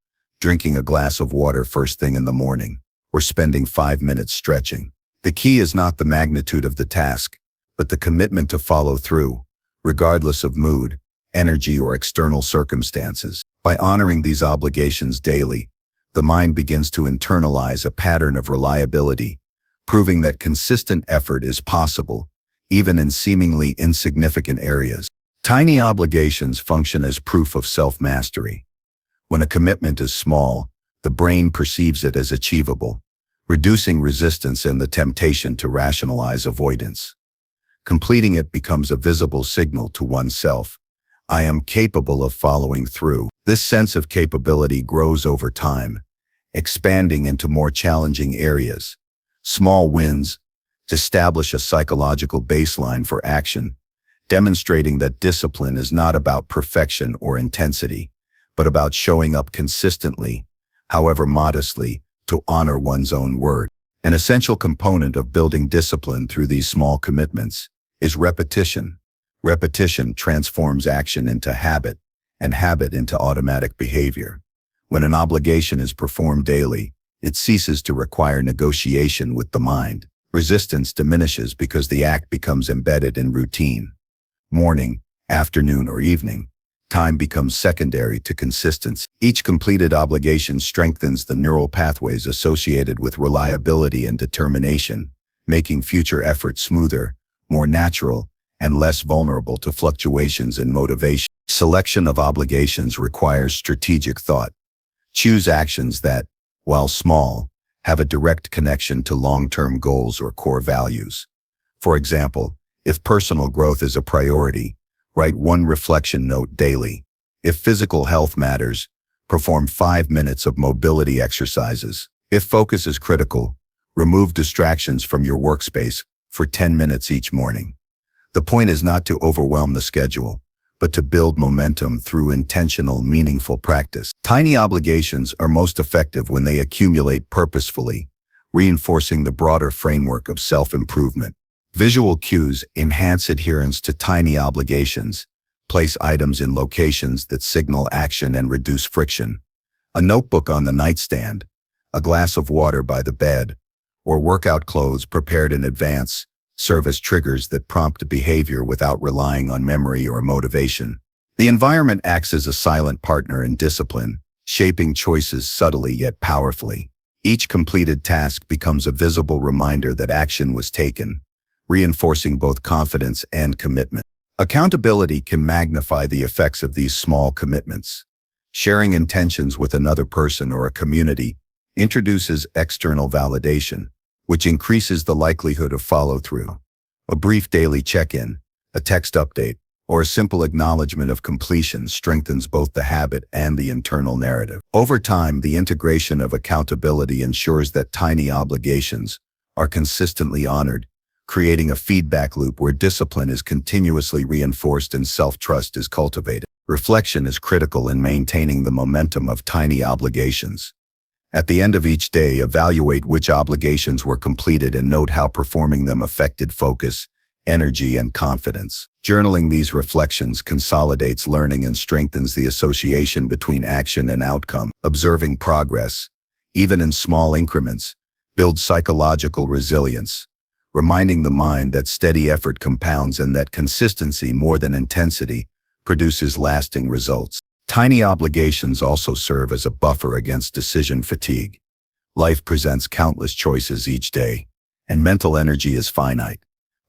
drinking a glass of water first thing in the morning, or spending 5 minutes stretching. The key is not the magnitude of the task, but the commitment to follow through, regardless of mood, energy, or external circumstances. By honoring these obligations daily, the mind begins to internalize a pattern of reliability, proving that consistent effort is possible, even in seemingly insignificant areas. Tiny obligations function as proof of self-mastery. When a commitment is small, the brain perceives it as achievable, reducing resistance and the temptation to rationalize avoidance. Completing it becomes a visible signal to oneself. I am capable of following through. This sense of capability grows over time, expanding into more challenging areas. Small wins establish a psychological baseline for action, demonstrating that discipline is not about perfection or intensity, but about showing up consistently, however modestly, to honor one's own word. An essential component of building discipline through these small commitments is repetition. Repetition transforms action into habit, and habit into automatic behavior. When an obligation is performed daily, it ceases to require negotiation with the mind. Resistance diminishes because the act becomes embedded in routine. Morning, afternoon, or evening, time becomes secondary to consistency. Each completed obligation strengthens the neural pathways associated with reliability and determination, making future efforts smoother, more natural, and less vulnerable to fluctuations in motivation. Selection of obligations requires strategic thought. Choose actions that, while small, have a direct connection to long-term goals or core values. For example, if personal growth is a priority, write one reflection note daily. If physical health matters, perform 5 minutes of mobility exercises. If focus is critical, remove distractions from your workspace for 10 minutes each morning. The point is not to overwhelm the schedule, but to build momentum through intentional, meaningful practice. Tiny obligations are most effective when they accumulate purposefully, reinforcing the broader framework of self-improvement. Visual cues enhance adherence to tiny obligations. Place items in locations that signal action and reduce friction. A notebook on the nightstand, a glass of water by the bed, or workout clothes prepared in advance serve as triggers that prompt behavior without relying on memory or motivation. The environment acts as a silent partner in discipline, shaping choices subtly yet powerfully. Each completed task becomes a visible reminder that action was taken, reinforcing both confidence and commitment. Accountability can magnify the effects of these small commitments. Sharing intentions with another person or a community introduces external validation, which increases the likelihood of follow-through. A brief daily check-in, a text update, or a simple acknowledgement of completion strengthens both the habit and the internal narrative. Over time, the integration of accountability ensures that tiny obligations are consistently honored, creating a feedback loop where discipline is continuously reinforced and self-trust is cultivated. Reflection is critical in maintaining the momentum of tiny obligations. At the end of each day, evaluate which obligations were completed and note how performing them affected focus, energy, and confidence. Journaling these reflections consolidates learning and strengthens the association between action and outcome. Observing progress, even in small increments, builds psychological resilience, reminding the mind that steady effort compounds and that consistency more than intensity produces lasting results. Tiny obligations also serve as a buffer against decision fatigue. Life presents countless choices each day, and mental energy is finite.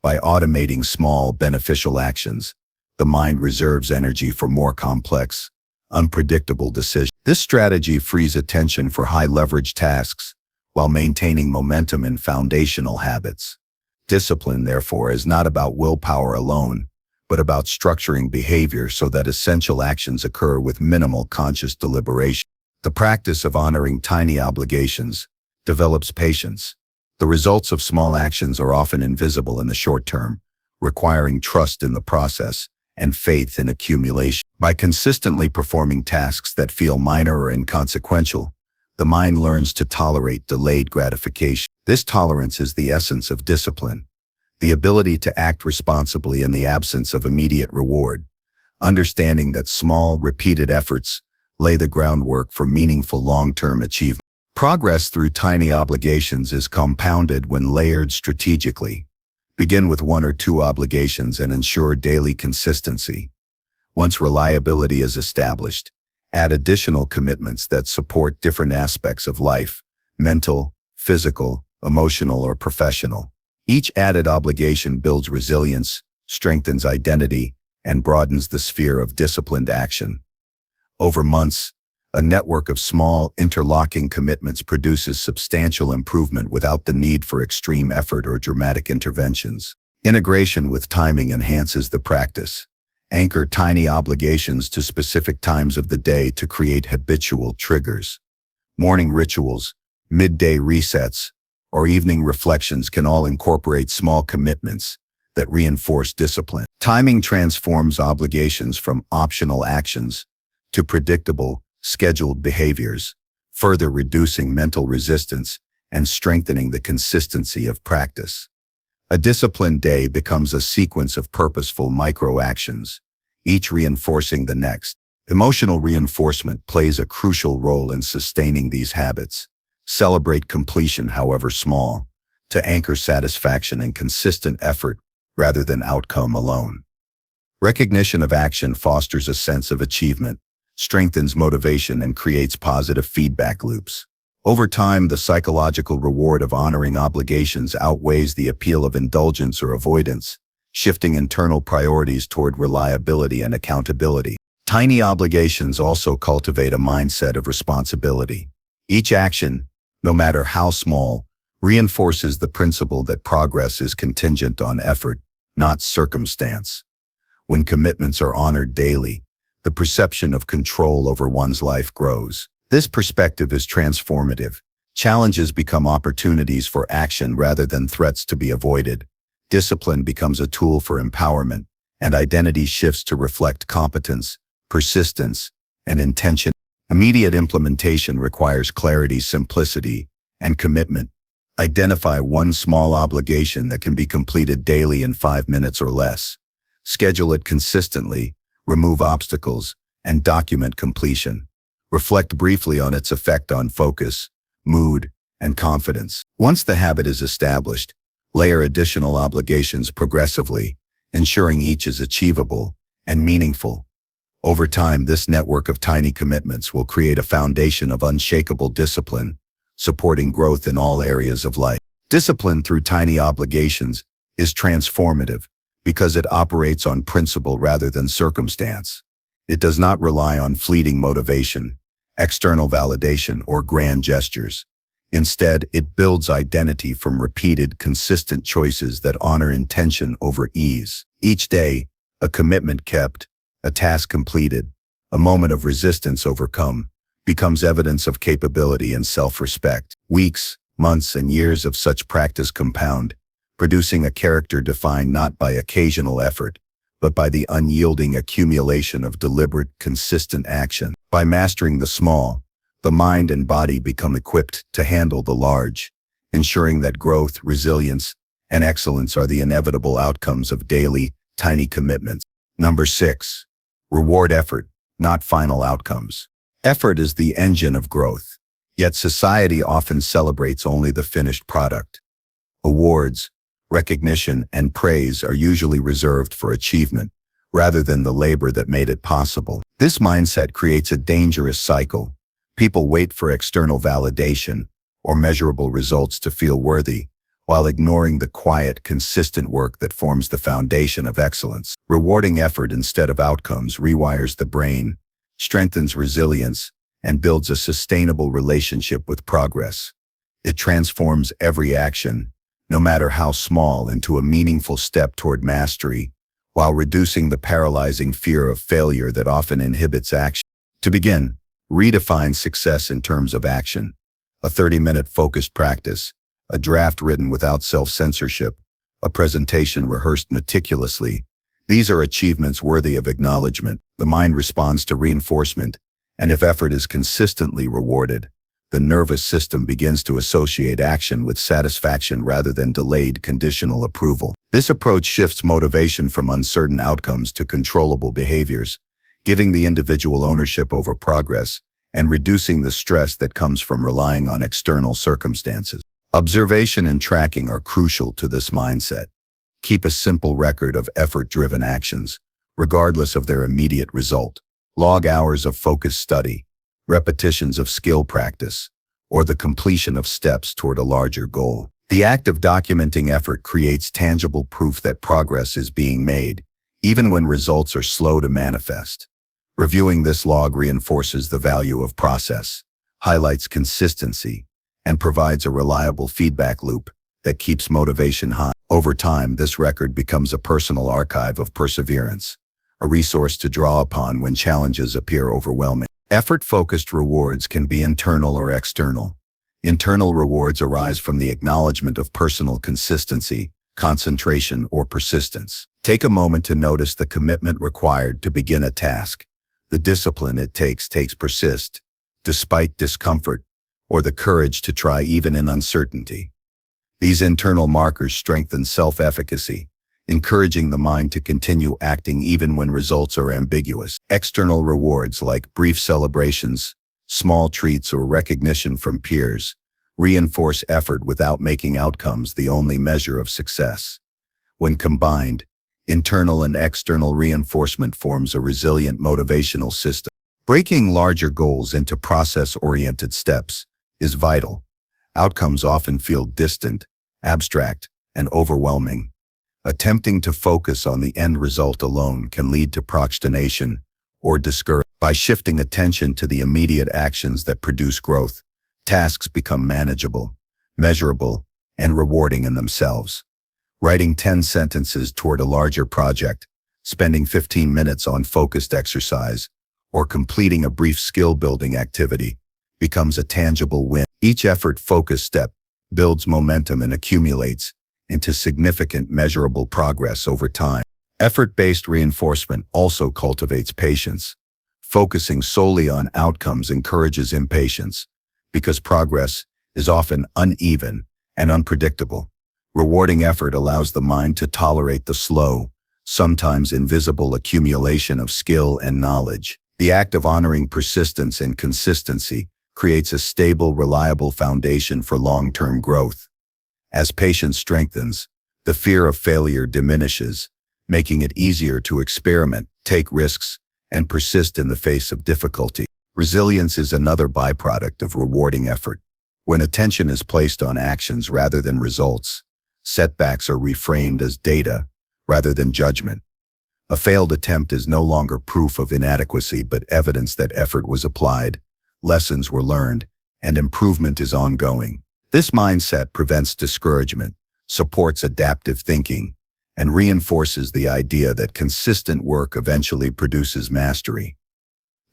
By automating small, beneficial actions, the mind reserves energy for more complex, unpredictable decisions. This strategy frees attention for high-leverage tasks while maintaining momentum in foundational habits. Discipline, therefore, is not about willpower alone, but about structuring behavior so that essential actions occur with minimal conscious deliberation. The practice of honoring tiny obligations develops patience. The results of small actions are often invisible in the short term, requiring trust in the process and faith in accumulation. By consistently performing tasks that feel minor or inconsequential, the mind learns to tolerate delayed gratification. This tolerance is the essence of discipline, the ability to act responsibly in the absence of immediate reward, understanding that small, repeated efforts lay the groundwork for meaningful long-term achievement. Progress through tiny obligations is compounded when layered strategically. Begin with 1 or 2 obligations and ensure daily consistency. Once reliability is established, add additional commitments that support different aspects of life: mental, physical, emotional, or professional. Each added obligation builds resilience, strengthens identity, and broadens the sphere of disciplined action. Over months, a network of small, interlocking commitments produces substantial improvement without the need for extreme effort or dramatic interventions. Integration with timing enhances the practice. Anchor tiny obligations to specific times of the day to create habitual triggers. Morning rituals, midday resets, or evening reflections can all incorporate small commitments that reinforce discipline. Timing transforms obligations from optional actions to predictable, scheduled behaviors, further reducing mental resistance and strengthening the consistency of practice. A disciplined day becomes a sequence of purposeful micro-actions, each reinforcing the next. Emotional reinforcement plays a crucial role in sustaining these habits. Celebrate completion, however small, to anchor satisfaction and consistent effort rather than outcome alone. Recognition of action fosters a sense of achievement, strengthens motivation, and creates positive feedback loops. Over time, the psychological reward of honoring obligations outweighs the appeal of indulgence or avoidance, shifting internal priorities toward reliability and accountability. Tiny obligations also cultivate a mindset of responsibility. Each action, no matter how small, reinforces the principle that progress is contingent on effort, not circumstance. When commitments are honored daily, the perception of control over one's life grows. This perspective is transformative. Challenges become opportunities for action rather than threats to be avoided. Discipline becomes a tool for empowerment, and identity shifts to reflect competence, persistence, and intention. Immediate implementation requires clarity, simplicity, and commitment. Identify one small obligation that can be completed daily in 5 minutes or less. Schedule it consistently, remove obstacles, and document completion. Reflect briefly on its effect on focus, mood, and confidence. Once the habit is established, layer additional obligations progressively, ensuring each is achievable and meaningful. Over time, this network of tiny commitments will create a foundation of unshakable discipline, supporting growth in all areas of life. Discipline through tiny obligations is transformative because it operates on principle rather than circumstance. It does not rely on fleeting motivation, external validation, or grand gestures. Instead, it builds identity from repeated, consistent choices that honor intention over ease. Each day, a commitment kept, a task completed, a moment of resistance overcome, becomes evidence of capability and self-respect. Weeks, months, and years of such practice compound, producing a character defined not by occasional effort, but by the unyielding accumulation of deliberate, consistent action. By mastering the small, the mind and body become equipped to handle the large, ensuring that growth, resilience, and excellence are the inevitable outcomes of daily, tiny commitments. Number 6. Reward effort, not final outcomes. Effort is the engine of growth, yet society often celebrates only the finished product. Awards, recognition, and praise are usually reserved for achievement, rather than the labor that made it possible. This mindset creates a dangerous cycle. People wait for external validation or measurable results to feel worthy, while ignoring the quiet, consistent work that forms the foundation of excellence. Rewarding effort instead of outcomes rewires the brain, strengthens resilience, and builds a sustainable relationship with progress. It transforms every action, no matter how small, into a meaningful step toward mastery, while reducing the paralyzing fear of failure that often inhibits action. To begin, redefine success in terms of action. A 30-minute focused practice, a draft written without self-censorship, a presentation rehearsed meticulously. These are achievements worthy of acknowledgement. The mind responds to reinforcement, and if effort is consistently rewarded, the nervous system begins to associate action with satisfaction rather than delayed conditional approval. This approach shifts motivation from uncertain outcomes to controllable behaviors, giving the individual ownership over progress and reducing the stress that comes from relying on external circumstances. Observation and tracking are crucial to this mindset. Keep a simple record of effort-driven actions, regardless of their immediate result. Log hours of focused study, repetitions of skill practice, or the completion of steps toward a larger goal. The act of documenting effort creates tangible proof that progress is being made, even when results are slow to manifest. Reviewing this log reinforces the value of process, highlights consistency, and provides a reliable feedback loop that keeps motivation high. Over time, this record becomes a personal archive of perseverance, a resource to draw upon when challenges appear overwhelming. Effort-focused rewards can be internal or external. Internal rewards arise from the acknowledgement of personal consistency, concentration, or persistence. Take a moment to notice the commitment required to begin a task, the discipline it takes persist, despite discomfort, or the courage to try even in uncertainty. These internal markers strengthen self-efficacy, encouraging the mind to continue acting even when results are ambiguous. External rewards like brief celebrations, small treats, or recognition from peers reinforce effort without making outcomes the only measure of success. When combined, internal and external reinforcement forms a resilient motivational system. Breaking larger goals into process-oriented steps is vital. Outcomes often feel distant, abstract, and overwhelming. Attempting to focus on the end result alone can lead to procrastination or discouragement. By shifting attention to the immediate actions that produce growth, tasks become manageable, measurable, and rewarding in themselves. Writing 10 sentences toward a larger project, spending 15 minutes on focused exercise, or completing a brief skill-building activity becomes a tangible win. Each effort-focused step builds momentum and accumulates into significant measurable progress over time. Effort-based reinforcement also cultivates patience. Focusing solely on outcomes encourages impatience, because progress is often uneven and unpredictable. Rewarding effort allows the mind to tolerate the slow, sometimes invisible accumulation of skill and knowledge. The act of honoring persistence and consistency creates a stable, reliable foundation for long-term growth. As patience strengthens, the fear of failure diminishes, making it easier to experiment, take risks, and persist in the face of difficulty. Resilience is another byproduct of rewarding effort. When attention is placed on actions rather than results, setbacks are reframed as data rather than judgment. A failed attempt is no longer proof of inadequacy but evidence that effort was applied, lessons were learned, and improvement is ongoing. This mindset prevents discouragement, supports adaptive thinking, and reinforces the idea that consistent work eventually produces mastery.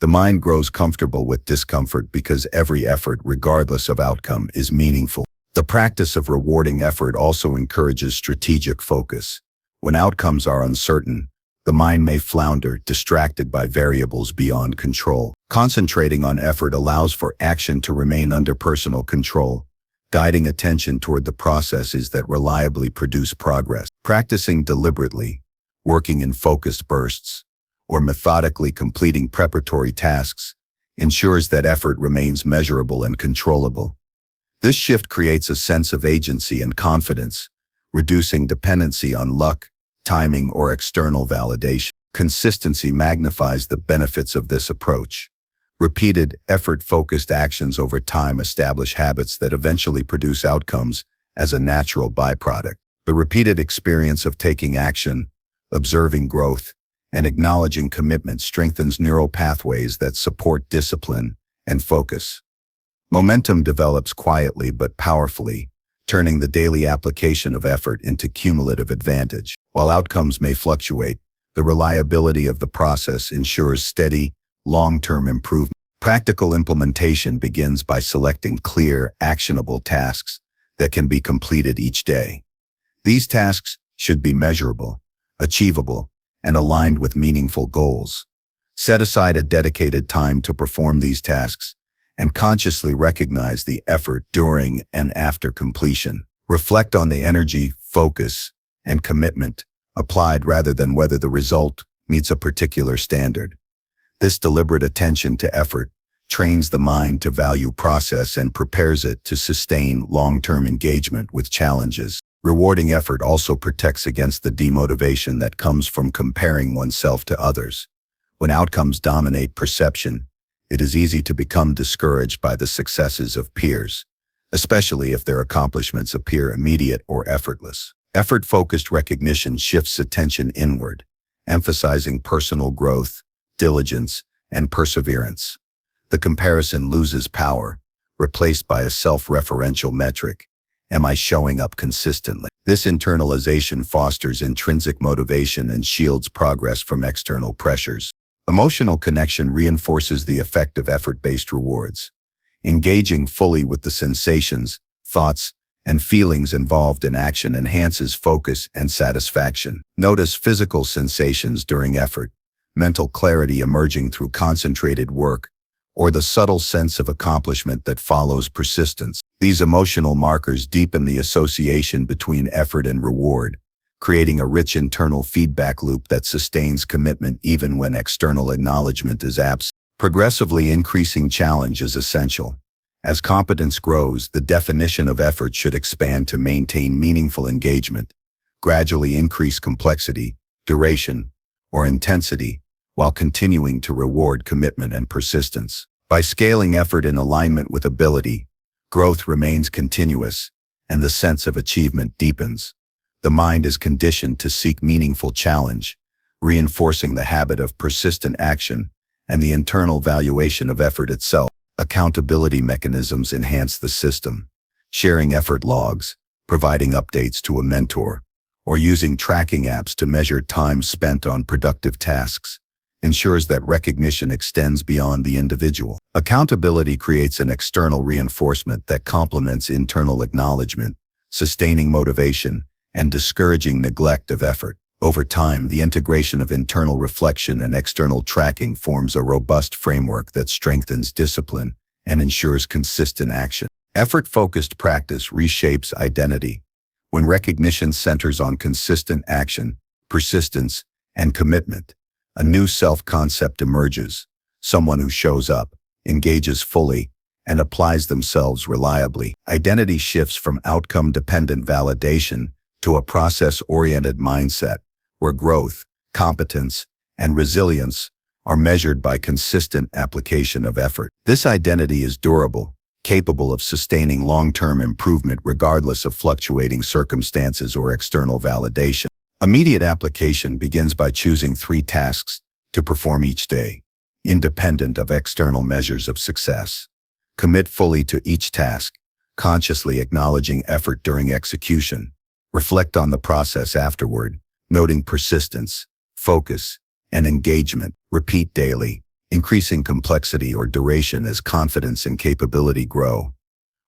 The mind grows comfortable with discomfort because every effort, regardless of outcome, is meaningful. The practice of rewarding effort also encourages strategic focus. When outcomes are uncertain, the mind may flounder, distracted by variables beyond control. Concentrating on effort allows for action to remain under personal control, guiding attention toward the processes that reliably produce progress. Practicing deliberately, working in focused bursts, or methodically completing preparatory tasks ensures that effort remains measurable and controllable. This shift creates a sense of agency and confidence, reducing dependency on luck, timing, or external validation. Consistency magnifies the benefits of this approach. Repeated, effort-focused actions over time establish habits that eventually produce outcomes as a natural byproduct. The repeated experience of taking action, observing growth, and acknowledging commitment strengthens neural pathways that support discipline and focus. Momentum develops quietly but powerfully, turning the daily application of effort into cumulative advantage. While outcomes may fluctuate, the reliability of the process ensures steady, long-term improvement. Practical implementation begins by selecting clear, actionable tasks that can be completed each day. These tasks should be measurable, achievable, and aligned with meaningful goals. Set aside a dedicated time to perform these tasks and consciously recognize the effort during and after completion. Reflect on the energy, focus, and commitment applied rather than whether the result meets a particular standard. This deliberate attention to effort trains the mind to value process and prepares it to sustain long-term engagement with challenges. Rewarding effort also protects against the demotivation that comes from comparing oneself to others. When outcomes dominate perception, it is easy to become discouraged by the successes of peers, especially if their accomplishments appear immediate or effortless. Effort-focused recognition shifts attention inward, emphasizing personal growth, diligence, and perseverance. The comparison loses power, replaced by a self-referential metric. Am I showing up consistently? This internalization fosters intrinsic motivation and shields progress from external pressures. Emotional connection reinforces the effect of effort-based rewards. Engaging fully with the sensations, thoughts, and feelings involved in action enhances focus and satisfaction. Notice physical sensations during effort, mental clarity emerging through concentrated work, or the subtle sense of accomplishment that follows persistence. These emotional markers deepen the association between effort and reward, creating a rich internal feedback loop that sustains commitment even when external acknowledgement is absent. Progressively increasing challenge is essential. As competence grows, the definition of effort should expand to maintain meaningful engagement, gradually increase complexity, duration, or intensity, while continuing to reward commitment and persistence. By scaling effort in alignment with ability, growth remains continuous, and the sense of achievement deepens. The mind is conditioned to seek meaningful challenge, reinforcing the habit of persistent action and the internal valuation of effort itself. Accountability mechanisms enhance the system. Sharing effort logs, providing updates to a mentor, or using tracking apps to measure time spent on productive tasks ensures that recognition extends beyond the individual. Accountability creates an external reinforcement that complements internal acknowledgement, sustaining motivation and discouraging neglect of effort. Over time, the integration of internal reflection and external tracking forms a robust framework that strengthens discipline and ensures consistent action. Effort-focused practice reshapes identity. When recognition centers on consistent action, persistence, and commitment, a new self-concept emerges. Someone who shows up, engages fully, and applies themselves reliably. Identity shifts from outcome-dependent validation to a process-oriented mindset, where growth, competence, and resilience are measured by consistent application of effort. This identity is durable, capable of sustaining long-term improvement regardless of fluctuating circumstances or external validation. Immediate application begins by choosing 3 tasks to perform each day, independent of external measures of success. Commit fully to each task, consciously acknowledging effort during execution. Reflect on the process afterward, noting persistence, focus, and engagement. Repeat daily, increasing complexity or duration as confidence and capability grow.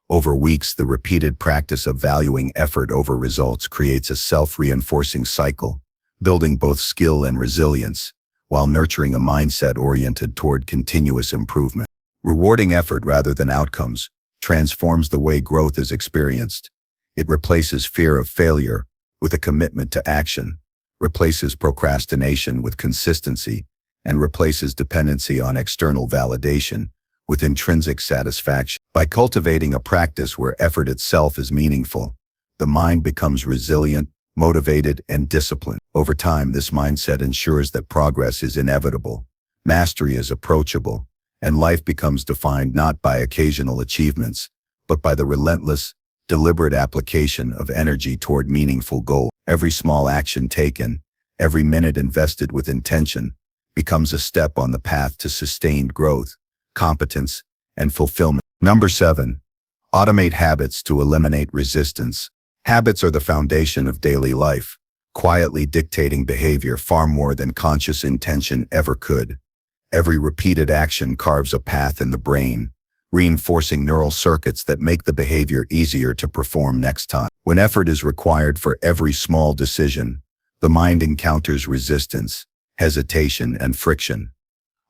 Over weeks, the repeated practice of valuing effort over results creates a self-reinforcing cycle, building both skill and resilience, while nurturing a mindset oriented toward continuous improvement. Rewarding effort rather than outcomes transforms the way growth is experienced. It replaces fear of failure with a commitment to action, replaces procrastination with consistency, and replaces dependency on external validation with intrinsic satisfaction. By cultivating a practice where effort itself is meaningful, the mind becomes resilient, motivated, and disciplined. Over time, this mindset ensures that progress is inevitable, mastery is approachable, and life becomes defined not by occasional achievements, but by the relentless, deliberate application of energy toward meaningful goals. Every small action taken, every minute invested with intention, becomes a step on the path to sustained growth, competence, and fulfillment. Number 7. Automate habits to eliminate resistance. Habits are the foundation of daily life, quietly dictating behavior far more than conscious intention ever could. Every repeated action carves a path in the brain, reinforcing neural circuits that make the behavior easier to perform next time. When effort is required for every small decision, the mind encounters resistance, hesitation, and friction.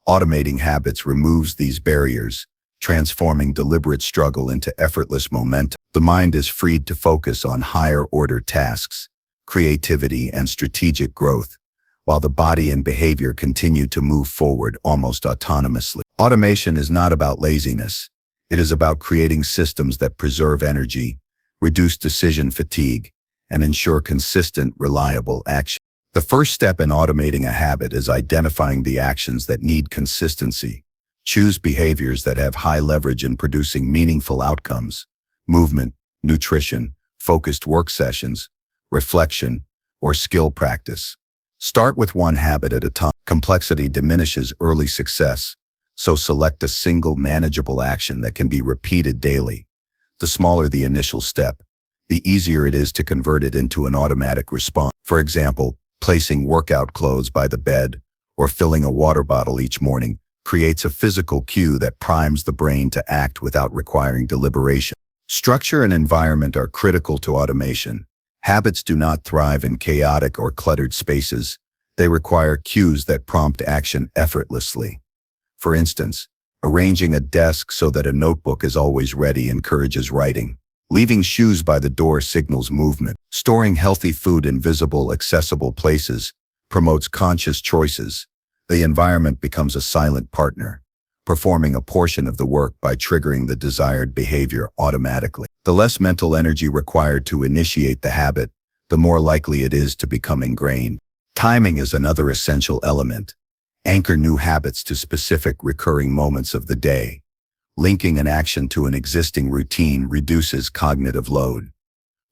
Automating habits removes these barriers, transforming deliberate struggle into effortless momentum. The mind is freed to focus on higher-order tasks, creativity, and strategic growth, while the body and behavior continue to move forward almost autonomously. Automation is not about laziness. It is about creating systems that preserve energy, reduce decision fatigue, and ensure consistent, reliable action. The first step in automating a habit is identifying the actions that need consistency. Choose behaviors that have high leverage in producing meaningful outcomes: movement, nutrition, focused work sessions, reflection, or skill practice. Start with one habit at a time. Complexity diminishes early success, so select a single manageable action that can be repeated daily. The smaller the initial step, the easier it is to convert it into an automatic response. For example, placing workout clothes by the bed or filling a water bottle each morning creates a physical cue that primes the brain to act without requiring deliberation. Structure and environment are critical to automation. Habits do not thrive in chaotic or cluttered spaces. They require cues that prompt action effortlessly. For instance, arranging a desk so that a notebook is always ready encourages writing. Leaving shoes by the door signals movement. Storing healthy food in visible, accessible places promotes conscious choices. The environment becomes a silent partner, performing a portion of the work by triggering the desired behavior automatically. The less mental energy required to initiate the habit, the more likely it is to become ingrained. Timing is another essential element. Anchor new habits to specific recurring moments of the day. Linking an action to an existing routine reduces cognitive load.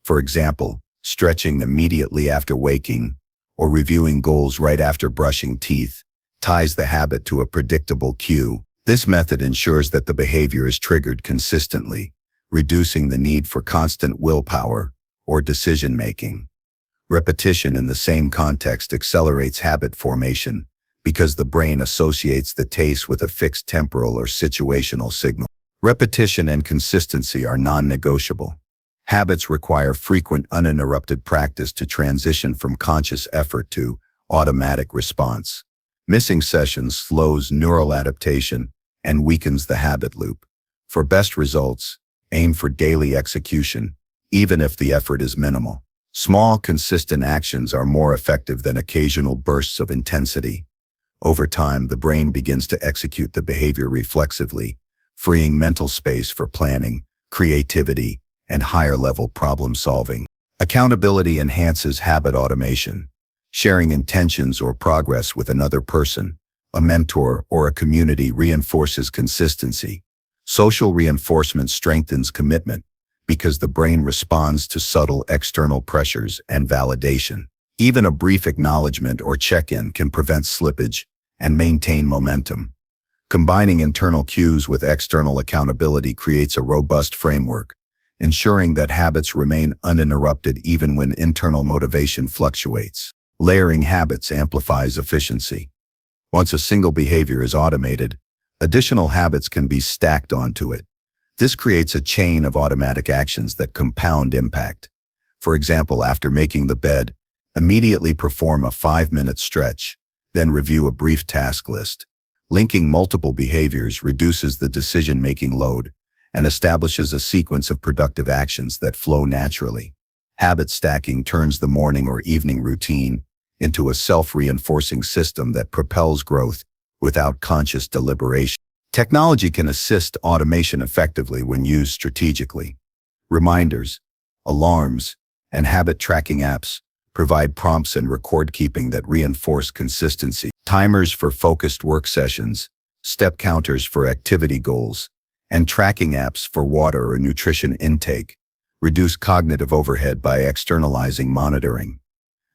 For example, stretching immediately after waking or reviewing goals right after brushing teeth ties the habit to a predictable cue. This method ensures that the behavior is triggered consistently, reducing the need for constant willpower or decision-making. Repetition in the same context accelerates habit formation because the brain associates the taste with a fixed temporal or situational signal. Repetition and consistency are non-negotiable. Habits require frequent uninterrupted practice to transition from conscious effort to automatic response. Missing sessions slows neural adaptation and weakens the habit loop. For best results, aim for daily execution, even if the effort is minimal. Small, consistent actions are more effective than occasional bursts of intensity. Over time, the brain begins to execute the behavior reflexively, freeing mental space for planning, creativity, and higher-level problem-solving. Accountability enhances habit automation. Sharing intentions or progress with another person, a mentor, or a community reinforces consistency. Social reinforcement strengthens commitment because the brain responds to subtle external pressures and validation. Even a brief acknowledgement or check-in can prevent slippage and maintain momentum. Combining internal cues with external accountability creates a robust framework, ensuring that habits remain uninterrupted even when internal motivation fluctuates. Layering habits amplifies efficiency. Once a single behavior is automated, additional habits can be stacked onto it. This creates a chain of automatic actions that compound impact. For example, after making the bed, immediately perform a 5-minute stretch, then review a brief task list. Linking multiple behaviors reduces the decision-making load and establishes a sequence of productive actions that flow naturally. Habit stacking turns the morning or evening routine into a self-reinforcing system that propels growth without conscious deliberation. Technology can assist automation effectively when used strategically. Reminders, alarms, and habit tracking apps provide prompts and record keeping that reinforce consistency. Timers for focused work sessions, step counters for activity goals, and tracking apps for water or nutrition intake reduce cognitive overhead by externalizing monitoring.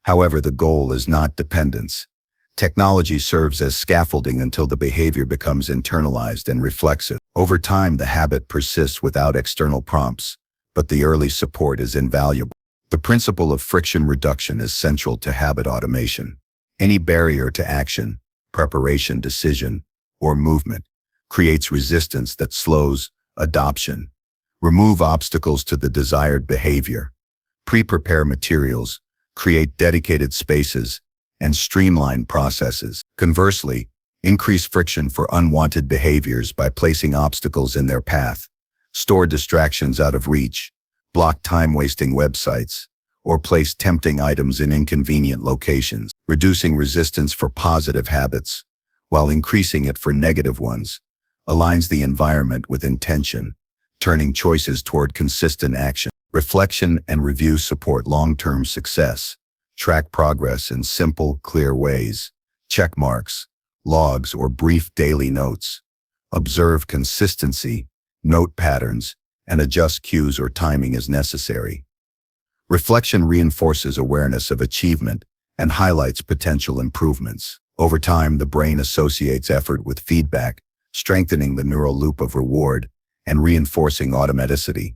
However, the goal is not dependence. Technology serves as scaffolding until the behavior becomes internalized and reflexive. Over time, the habit persists without external prompts, but the early support is invaluable. The principle of friction reduction is central to habit automation. Any barrier to action, preparation, decision, or movement creates resistance that slows adoption. Remove obstacles to the desired behavior. Pre-prepare materials, create dedicated spaces, and streamline processes. Conversely, increase friction for unwanted behaviors by placing obstacles in their path. Store distractions out of reach, block time-wasting websites, or place tempting items in inconvenient locations. Reducing resistance for positive habits, while increasing it for negative ones, aligns the environment with intention, turning choices toward consistent action. Reflection and review support long-term success. Track progress in simple, clear ways. Check marks, logs, or brief daily notes. Observe consistency, note patterns, and adjust cues or timing as necessary. Reflection reinforces awareness of achievement and highlights potential improvements. Over time, the brain associates effort with feedback, strengthening the neural loop of reward and reinforcing automaticity.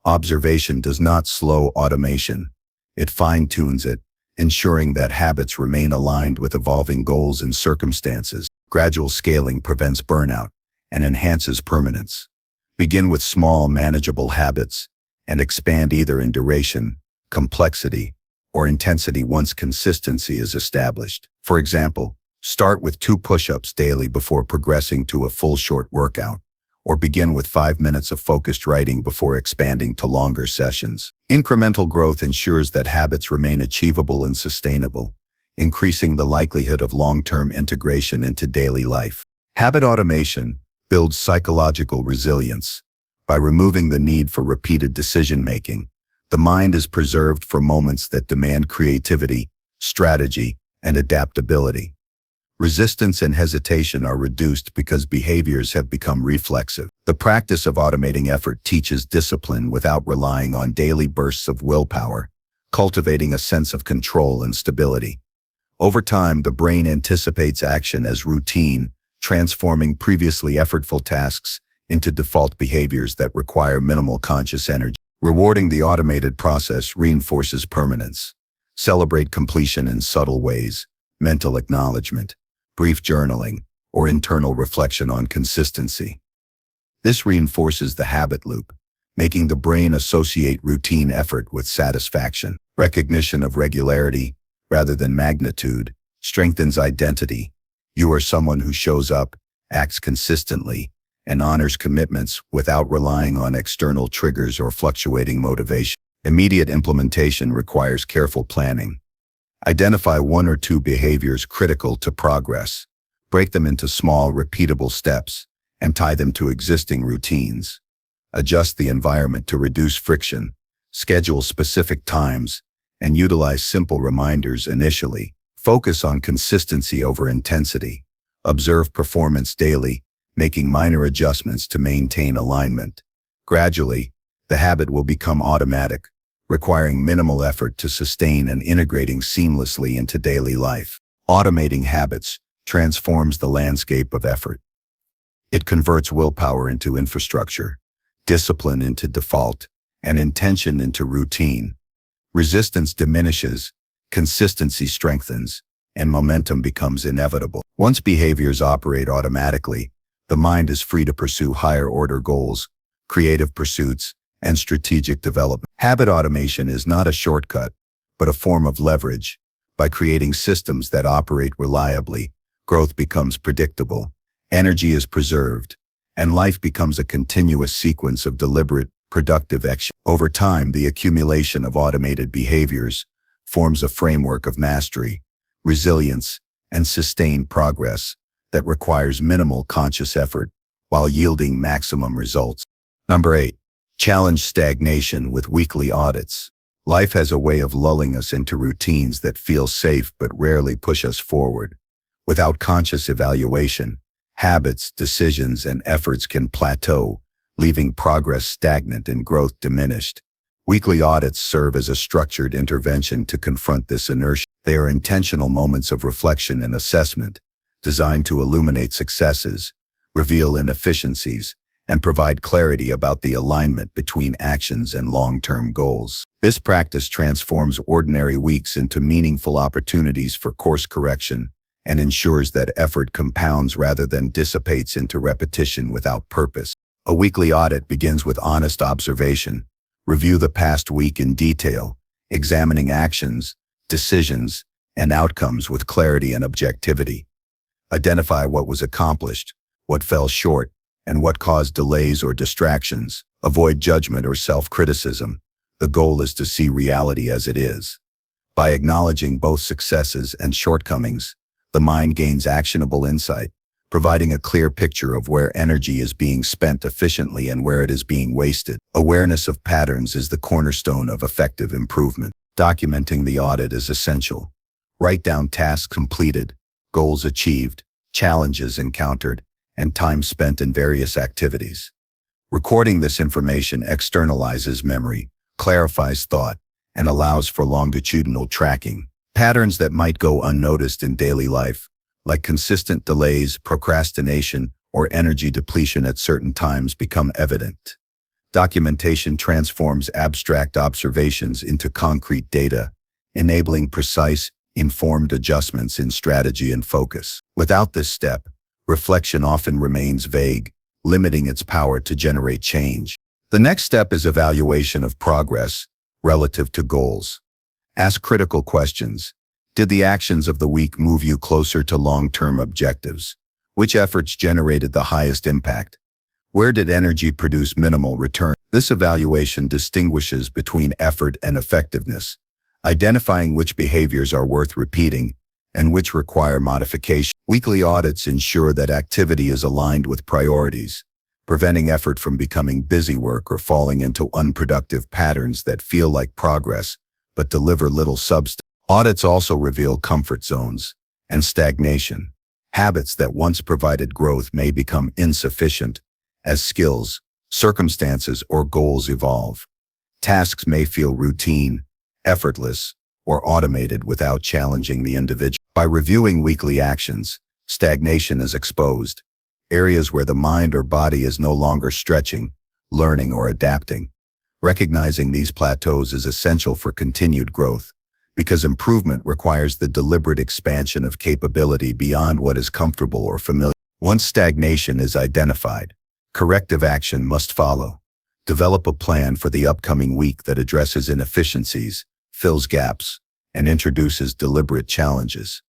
Observation does not slow automation. It fine-tunes it, ensuring that habits remain aligned with evolving goals and circumstances. Gradual scaling prevents burnout and enhances permanence. Begin with small, manageable habits and expand either in duration, complexity, or intensity once consistency is established. For example, start with 2 push-ups daily before progressing to a full short workout, or begin with 5 minutes of focused writing before expanding to longer sessions. Incremental growth ensures that habits remain achievable and sustainable, increasing the likelihood of long-term integration into daily life. Habit automation builds psychological resilience. By removing the need for repeated decision-making, the mind is preserved for moments that demand creativity, strategy, and adaptability. Resistance and hesitation are reduced because behaviors have become reflexive. The practice of automating effort teaches discipline without relying on daily bursts of willpower, cultivating a sense of control and stability. Over time, the brain anticipates action as routine, transforming previously effortful tasks into default behaviors that require minimal conscious energy. Rewarding the automated process reinforces permanence. Celebrate completion in subtle ways, mental acknowledgement, brief journaling, or internal reflection on consistency. This reinforces the habit loop, making the brain associate routine effort with satisfaction. Recognition of regularity, rather than magnitude, strengthens identity. You are someone who shows up, acts consistently, and honors commitments without relying on external triggers or fluctuating motivation. Immediate implementation requires careful planning. Identify one or two behaviors critical to progress. Break them into small, repeatable steps, and tie them to existing routines. Adjust the environment to reduce friction. Schedule specific times, and utilize simple reminders initially. Focus on consistency over intensity. Observe performance daily, making minor adjustments to maintain alignment. Gradually, the habit will become automatic, requiring minimal effort to sustain and integrating seamlessly into daily life. Automating habits transforms the landscape of effort. It converts willpower into infrastructure, discipline into default, and intention into routine. Resistance diminishes, consistency strengthens, and momentum becomes inevitable. Once behaviors operate automatically, the mind is free to pursue higher-order goals, creative pursuits, and strategic development. Habit automation is not a shortcut, but a form of leverage. By creating systems that operate reliably, growth becomes predictable, energy is preserved, and life becomes a continuous sequence of deliberate, productive action. Over time, the accumulation of automated behaviors forms a framework of mastery, resilience, and sustained progress that requires minimal conscious effort while yielding maximum results. Number 8. Challenge stagnation with weekly audits. Life has a way of lulling us into routines that feel safe but rarely push us forward. Without conscious evaluation, habits, decisions, and efforts can plateau, leaving progress stagnant and growth diminished. Weekly audits serve as a structured intervention to confront this inertia. They are intentional moments of reflection and assessment, designed to illuminate successes, reveal inefficiencies, and provide clarity about the alignment between actions and long-term goals. This practice transforms ordinary weeks into meaningful opportunities for course correction and ensures that effort compounds rather than dissipates into repetition without purpose. A weekly audit begins with honest observation. Review the past week in detail, examining actions, decisions, and outcomes with clarity and objectivity. Identify what was accomplished, what fell short, and what caused delays or distractions. Avoid judgment or self-criticism. The goal is to see reality as it is. By acknowledging both successes and shortcomings, the mind gains actionable insight, providing a clear picture of where energy is being spent efficiently and where it is being wasted. Awareness of patterns is the cornerstone of effective improvement. Documenting the audit is essential. Write down tasks completed, goals achieved, challenges encountered, and time spent in various activities. Recording this information externalizes memory, clarifies thought, and allows for longitudinal tracking. Patterns that might go unnoticed in daily life, like consistent delays, procrastination, or energy depletion at certain times, become evident. Documentation transforms abstract observations into concrete data, enabling precise, informed adjustments in strategy and focus. Without this step, reflection often remains vague, limiting its power to generate change. The next step is evaluation of progress relative to goals. Ask critical questions. Did the actions of the week move you closer to long-term objectives? Which efforts generated the highest impact? Where did energy produce minimal return? This evaluation distinguishes between effort and effectiveness, identifying which behaviors are worth repeating and which require modification. Weekly audits ensure that activity is aligned with priorities, preventing effort from becoming busy work or falling into unproductive patterns that feel like progress but deliver little substance. Audits also reveal comfort zones and stagnation. Habits that once provided growth may become insufficient as skills, circumstances, or goals evolve. Tasks may feel routine, effortless, or automated without challenging the individual. By reviewing weekly actions, stagnation is exposed, areas where the mind or body is no longer stretching, learning, or adapting. Recognizing these plateaus is essential for continued growth, because improvement requires the deliberate expansion of capability beyond what is comfortable or familiar. Once stagnation is identified, corrective action must follow. Develop a plan for the upcoming week that addresses inefficiencies, fills gaps, and introduces deliberate challenges.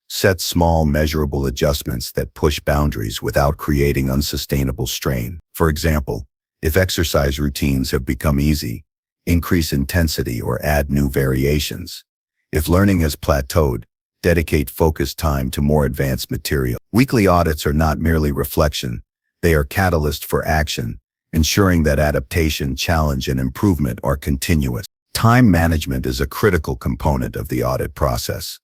Set small, measurable adjustments that push boundaries without creating unsustainable strain. For example, if exercise routines have become easy, increase intensity or add new variations. If learning has plateaued, dedicate focused time to more advanced material. Weekly audits are not merely reflection, they are catalysts for action, ensuring that adaptation, challenge, and improvement are continuous. Time management is a critical component of the audit process.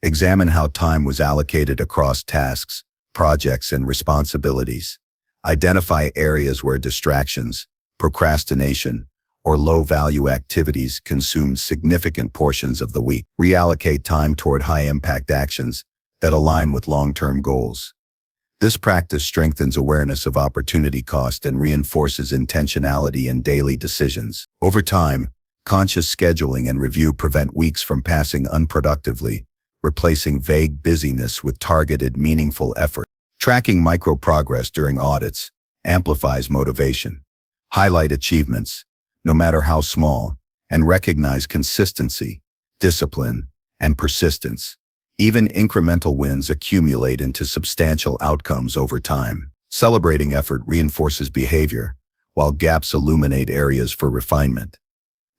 Examine how time was allocated across tasks, projects, and responsibilities. Identify areas where distractions, procrastination, or low-value activities consumed significant portions of the week. Reallocate time toward high-impact actions that align with long-term goals. This practice strengthens awareness of opportunity cost and reinforces intentionality in daily decisions. Over time, conscious scheduling and review prevent weeks from passing unproductively, replacing vague busyness with targeted, meaningful effort. Tracking micro-progress during audits amplifies motivation. Highlight achievements, no matter how small, and recognize consistency, discipline, and persistence. Even incremental wins accumulate into substantial outcomes over time. Celebrating effort reinforces behavior, while gaps illuminate areas for refinement.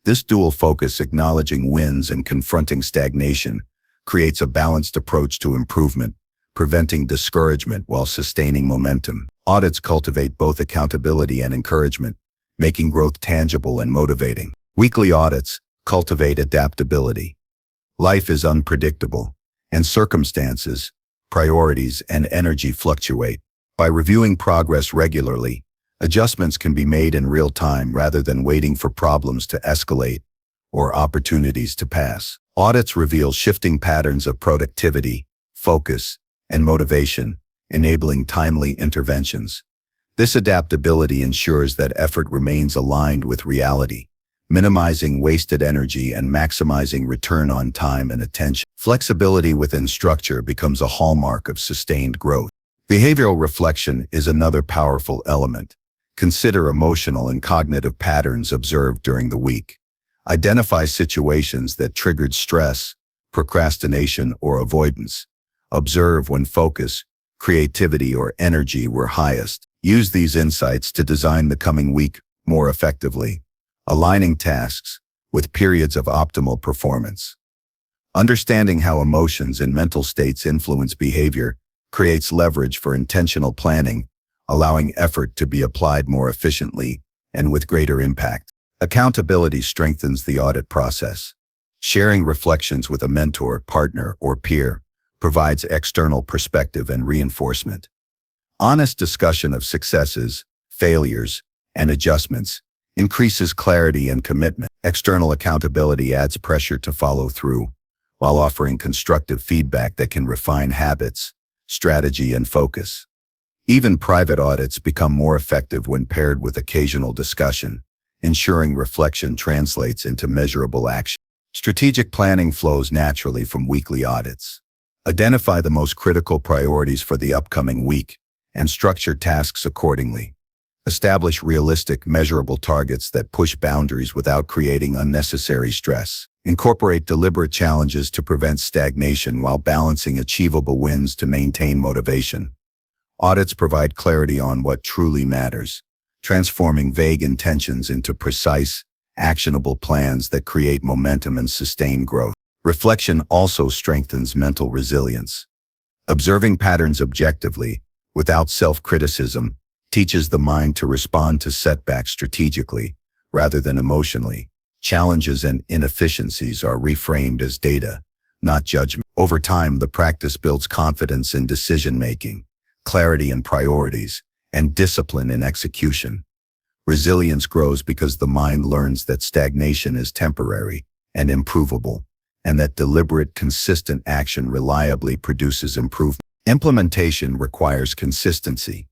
This dual focus, acknowledging wins and confronting stagnation, creates a balanced approach to improvement, preventing discouragement while sustaining momentum. Audits cultivate both accountability and encouragement, making growth tangible and motivating. Weekly audits cultivate adaptability. Life is unpredictable, and circumstances, priorities, and energy fluctuate. By reviewing progress regularly, adjustments can be made in real time rather than waiting for problems to escalate or opportunities to pass. Audits reveal shifting patterns of productivity, focus, and motivation, enabling timely interventions. This adaptability ensures that effort remains aligned with reality, minimizing wasted energy and maximizing return on time and attention. Flexibility within structure becomes a hallmark of sustained growth. Behavioral reflection is another powerful element. Consider emotional and cognitive patterns observed during the week. Identify situations that triggered stress, procrastination, or avoidance. Observe when focus, creativity, or energy were highest. Use these insights to design the coming week more effectively, aligning tasks with periods of optimal performance. Understanding how emotions and mental states influence behavior creates leverage for intentional planning, allowing effort to be applied more efficiently and with greater impact. Accountability strengthens the audit process. Sharing reflections with a mentor, partner, or peer provides external perspective and reinforcement. Honest discussion of successes, failures, and adjustments increases clarity and commitment. External accountability adds pressure to follow through, while offering constructive feedback that can refine habits, strategy, and focus. Even private audits become more effective when paired with occasional discussion, ensuring reflection translates into measurable action. Strategic planning flows naturally from weekly audits. Identify the most critical priorities for the upcoming week and structure tasks accordingly. Establish realistic, measurable targets that push boundaries without creating unnecessary stress. Incorporate deliberate challenges to prevent stagnation while balancing achievable wins to maintain motivation. Audits provide clarity on what truly matters, transforming vague intentions into precise, actionable plans that create momentum and sustain growth. Reflection also strengthens mental resilience. Observing patterns objectively, without self-criticism, teaches the mind to respond to setbacks strategically, rather than emotionally. Challenges and inefficiencies are reframed as data, not judgment. Over time, the practice builds confidence in decision-making, clarity in priorities, and discipline in execution. Resilience grows because the mind learns that stagnation is temporary and improvable, and that deliberate, consistent action reliably produces improvement. Implementation requires consistency.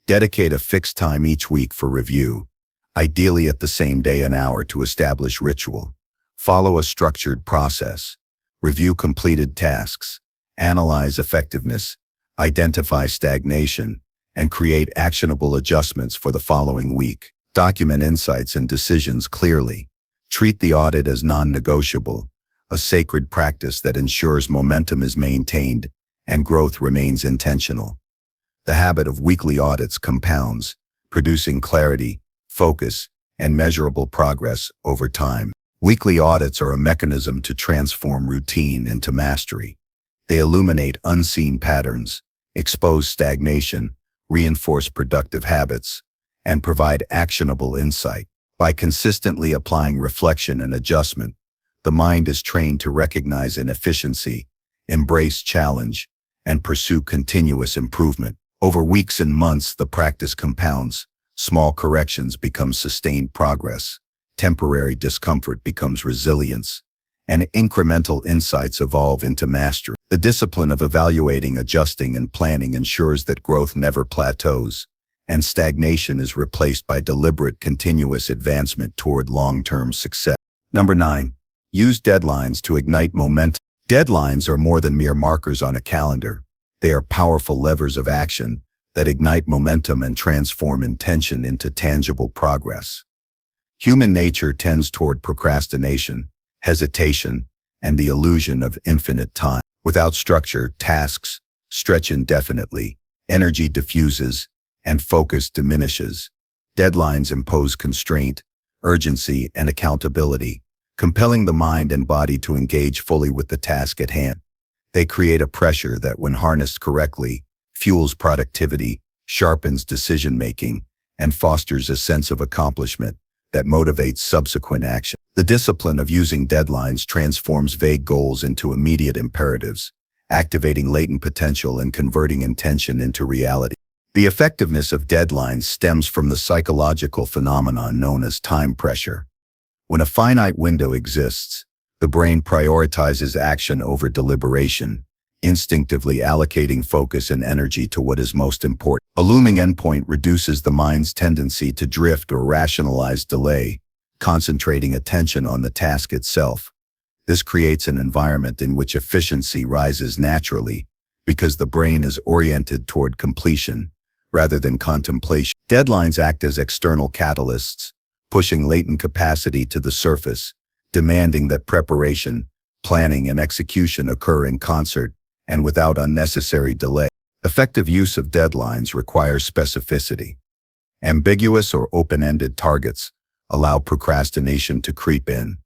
Dedicate a fixed time each week for review, ideally at the same day and hour, to establish ritual. Follow a structured process. Review completed tasks, analyze effectiveness, identify stagnation, and create actionable adjustments for the following week. Document insights and decisions clearly. Treat the audit as non-negotiable, a sacred practice that ensures momentum is maintained and growth remains intentional. The habit of weekly audits compounds, producing clarity, focus, and measurable progress over time. Weekly audits are a mechanism to transform routine into mastery. They illuminate unseen patterns, expose stagnation, reinforce productive habits, and provide actionable insight. By consistently applying reflection and adjustment, the mind is trained to recognize inefficiency, embrace challenge, and pursue continuous improvement. Over weeks and months, the practice compounds. Small corrections become sustained progress. Temporary discomfort becomes resilience, and incremental insights evolve into mastery. The discipline of evaluating, adjusting, and planning ensures that growth never plateaus, and stagnation is replaced by deliberate, continuous advancement toward long-term success. Number 9. Use deadlines to ignite momentum. Deadlines are more than mere markers on a calendar. They are powerful levers of action that ignite momentum and transform intention into tangible progress. Human nature tends toward procrastination, hesitation, and the illusion of infinite time. Without structure, tasks stretch indefinitely, energy diffuses, and focus diminishes. Deadlines impose constraint, urgency, and accountability, compelling the mind and body to engage fully with the task at hand. They create a pressure that, when harnessed correctly, fuels productivity, sharpens decision-making, and fosters a sense of accomplishment that motivates subsequent action. The discipline of using deadlines transforms vague goals into immediate imperatives, activating latent potential and converting intention into reality. The effectiveness of deadlines stems from the psychological phenomenon known as time pressure. When a finite window exists, the brain prioritizes action over deliberation, instinctively allocating focus and energy to what is most important. A looming endpoint reduces the mind's tendency to drift or rationalize delay, concentrating attention on the task itself. This creates an environment in which efficiency rises naturally because the brain is oriented toward completion rather than contemplation. Deadlines act as external catalysts, pushing latent capacity to the surface, demanding that preparation, planning, and execution occur in concert and without unnecessary delay. Effective use of deadlines requires specificity. Ambiguous or open-ended targets allow procrastination to creep in.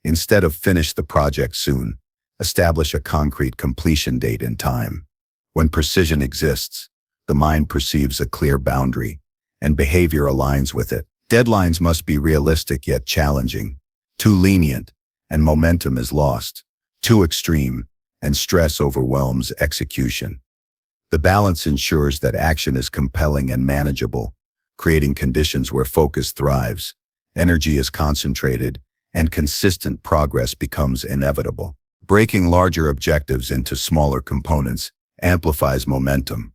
Instead of "finish the project soon," establish a concrete completion date and time. When precision exists, the mind perceives a clear boundary, and behavior aligns with it. Deadlines must be realistic yet challenging. Too lenient, and momentum is lost. Too extreme, and stress overwhelms execution. The balance ensures that action is compelling and manageable, creating conditions where focus thrives, energy is concentrated, and consistent progress becomes inevitable. Breaking larger objectives into smaller components amplifies momentum.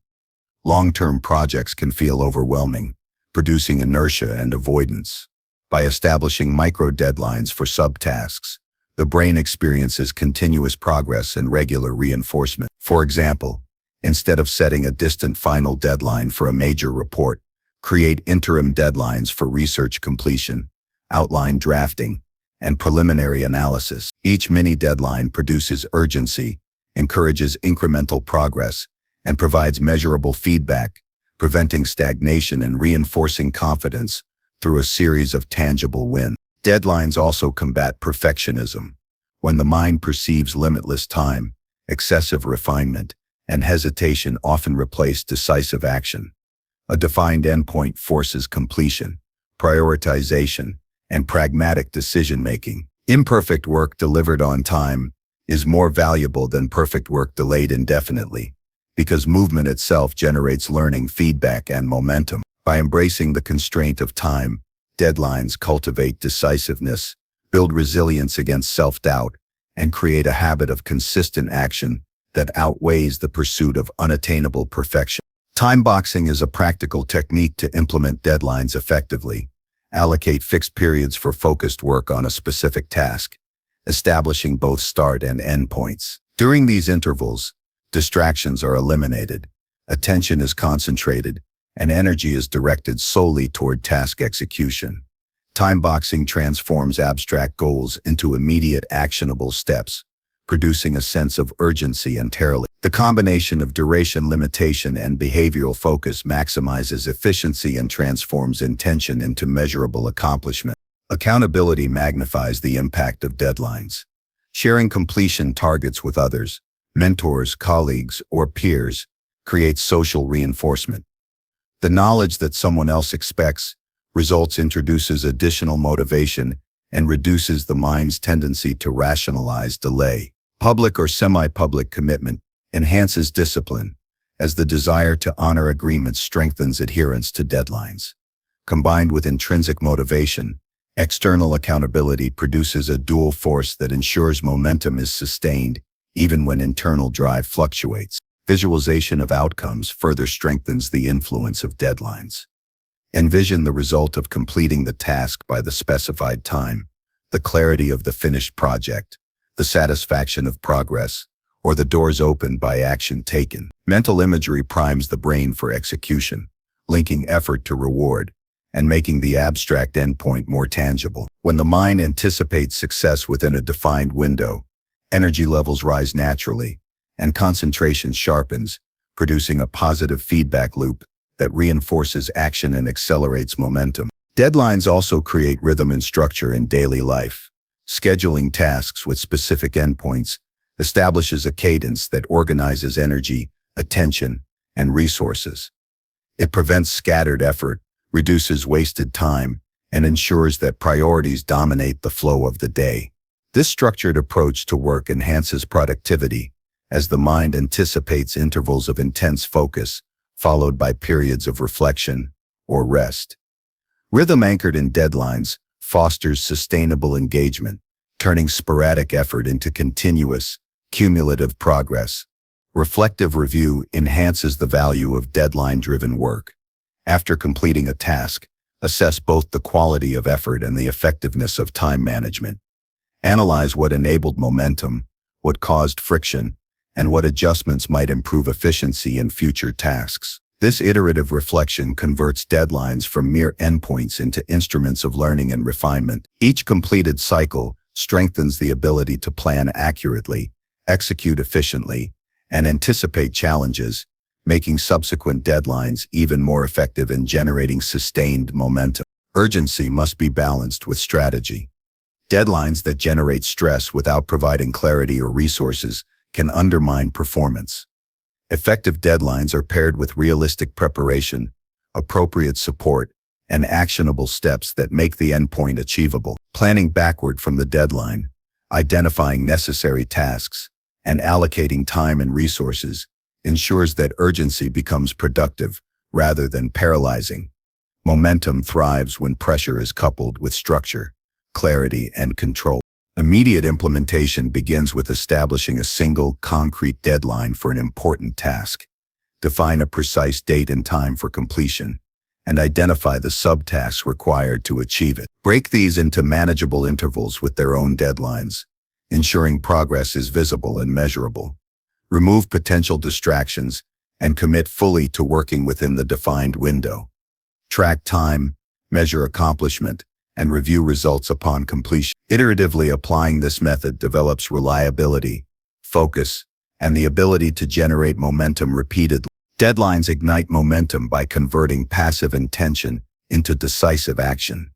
Long-term projects can feel overwhelming, producing inertia and avoidance. By establishing micro-deadlines for subtasks, the brain experiences continuous progress and regular reinforcement. For example, instead of setting a distant final deadline for a major report, create interim deadlines for research completion, outline drafting, and preliminary analysis. Each mini-deadline produces urgency, encourages incremental progress, and provides measurable feedback, preventing stagnation and reinforcing confidence through a series of tangible wins. Deadlines also combat perfectionism. When the mind perceives limitless time, excessive refinement and hesitation often replace decisive action. A defined endpoint forces completion, prioritization, and pragmatic decision-making. Imperfect work delivered on time is more valuable than perfect work delayed indefinitely, because movement itself generates learning, feedback, and momentum. By embracing the constraint of time, deadlines cultivate decisiveness, build resilience against self-doubt, and create a habit of consistent action that outweighs the pursuit of unattainable perfection. Time boxing is a practical technique to implement deadlines effectively. Allocate fixed periods for focused work on a specific task, establishing both start and end points. During these intervals, distractions are eliminated, attention is concentrated, and energy is directed solely toward task execution. Time boxing transforms abstract goals into immediate actionable steps, producing a sense of urgency and terror. The combination of duration limitation and behavioral focus maximizes efficiency and transforms intention into measurable accomplishment. Accountability magnifies the impact of deadlines. Sharing completion targets with others, mentors, colleagues, or peers, creates social reinforcement. The knowledge that someone else expects results introduces additional motivation and reduces the mind's tendency to rationalize delay. Public or semi-public commitment enhances discipline, as the desire to honor agreements strengthens adherence to deadlines. Combined with intrinsic motivation, external accountability produces a dual force that ensures momentum is sustained even when internal drive fluctuates. Visualization of outcomes further strengthens the influence of deadlines. Envision the result of completing the task by the specified time, the clarity of the finished project, the satisfaction of progress, or the doors opened by action taken. Mental imagery primes the brain for execution, linking effort to reward, and making the abstract endpoint more tangible. When the mind anticipates success within a defined window, energy levels rise naturally, and concentration sharpens, producing a positive feedback loop that reinforces action and accelerates momentum. Deadlines also create rhythm and structure in daily life. Scheduling tasks with specific endpoints establishes a cadence that organizes energy, attention, and resources. It prevents scattered effort, reduces wasted time, and ensures that priorities dominate the flow of the day. This structured approach to work enhances productivity, as the mind anticipates intervals of intense focus, followed by periods of reflection or rest. Rhythm anchored in deadlines fosters sustainable engagement, turning sporadic effort into continuous, cumulative progress. Reflective review enhances the value of deadline-driven work. After completing a task, assess both the quality of effort and the effectiveness of time management. Analyze what enabled momentum, what caused friction, and what adjustments might improve efficiency in future tasks. This iterative reflection converts deadlines from mere endpoints into instruments of learning and refinement. Each completed cycle strengthens the ability to plan accurately, execute efficiently, and anticipate challenges, making subsequent deadlines even more effective in generating sustained momentum. Urgency must be balanced with strategy. Deadlines that generate stress without providing clarity or resources can undermine performance. Effective deadlines are paired with realistic preparation, appropriate support, and actionable steps that make the endpoint achievable. Planning backward from the deadline, identifying necessary tasks, and allocating time and resources ensures that urgency becomes productive rather than paralyzing. Momentum thrives when pressure is coupled with structure, clarity, and control. Immediate implementation begins with establishing a single, concrete deadline for an important task. Define a precise date and time for completion, and identify the subtasks required to achieve it. Break these into manageable intervals with their own deadlines, ensuring progress is visible and measurable. Remove potential distractions and commit fully to working within the defined window. Track time, measure accomplishment, and review results upon completion. Iteratively applying this method develops reliability, focus, and the ability to generate momentum repeatedly. Deadlines ignite momentum by converting passive intention into decisive action.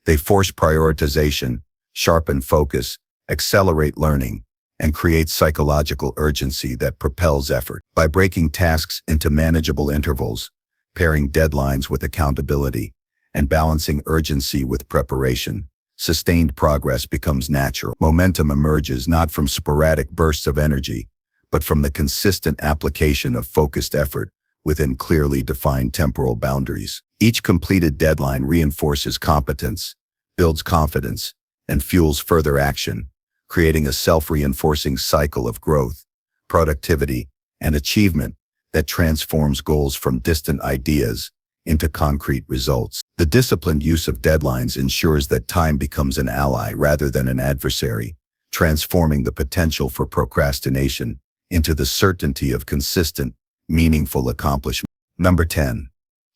They force prioritization, sharpen focus, accelerate learning, and create psychological urgency that propels effort. By breaking tasks into manageable intervals, pairing deadlines with accountability, and balancing urgency with preparation, sustained progress becomes natural. Momentum emerges not from sporadic bursts of energy, but from the consistent application of focused effort within clearly defined temporal boundaries. Each completed deadline reinforces competence, builds confidence, and fuels further action, creating a self-reinforcing cycle of growth, productivity, and achievement that transforms goals from distant ideas into concrete results. The disciplined use of deadlines ensures that time becomes an ally rather than an adversary, transforming the potential for procrastination into the certainty of consistent, meaningful accomplishment. Number 10.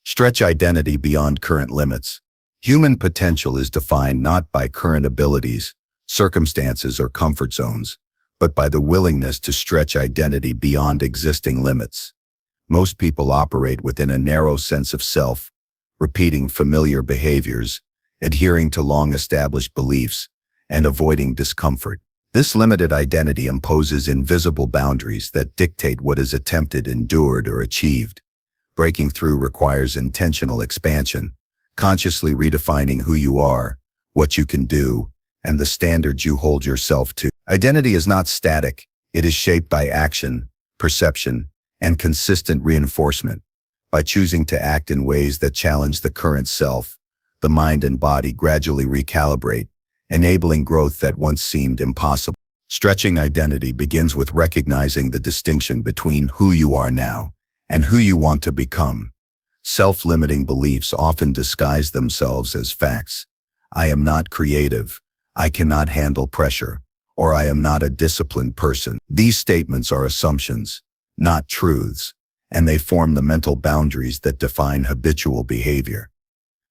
Stretch identity beyond current limits. Human potential is defined not by current abilities, circumstances, or comfort zones, but by the willingness to stretch identity beyond existing limits. Most people operate within a narrow sense of self, repeating familiar behaviors, adhering to long-established beliefs, and avoiding discomfort. This limited identity imposes invisible boundaries that dictate what is attempted, endured, or achieved. Breaking through requires intentional expansion, consciously redefining who you are, what you can do, and the standards you hold yourself to. Identity is not static. It is shaped by action, perception, and consistent reinforcement. By choosing to act in ways that challenge the current self, the mind and body gradually recalibrate, enabling growth that once seemed impossible. Stretching identity begins with recognizing the distinction between who you are now and who you want to become. Self-limiting beliefs often disguise themselves as facts. I am not creative, I cannot handle pressure, or I am not a disciplined person. These statements are assumptions, not truths, and they form the mental boundaries that define habitual behavior.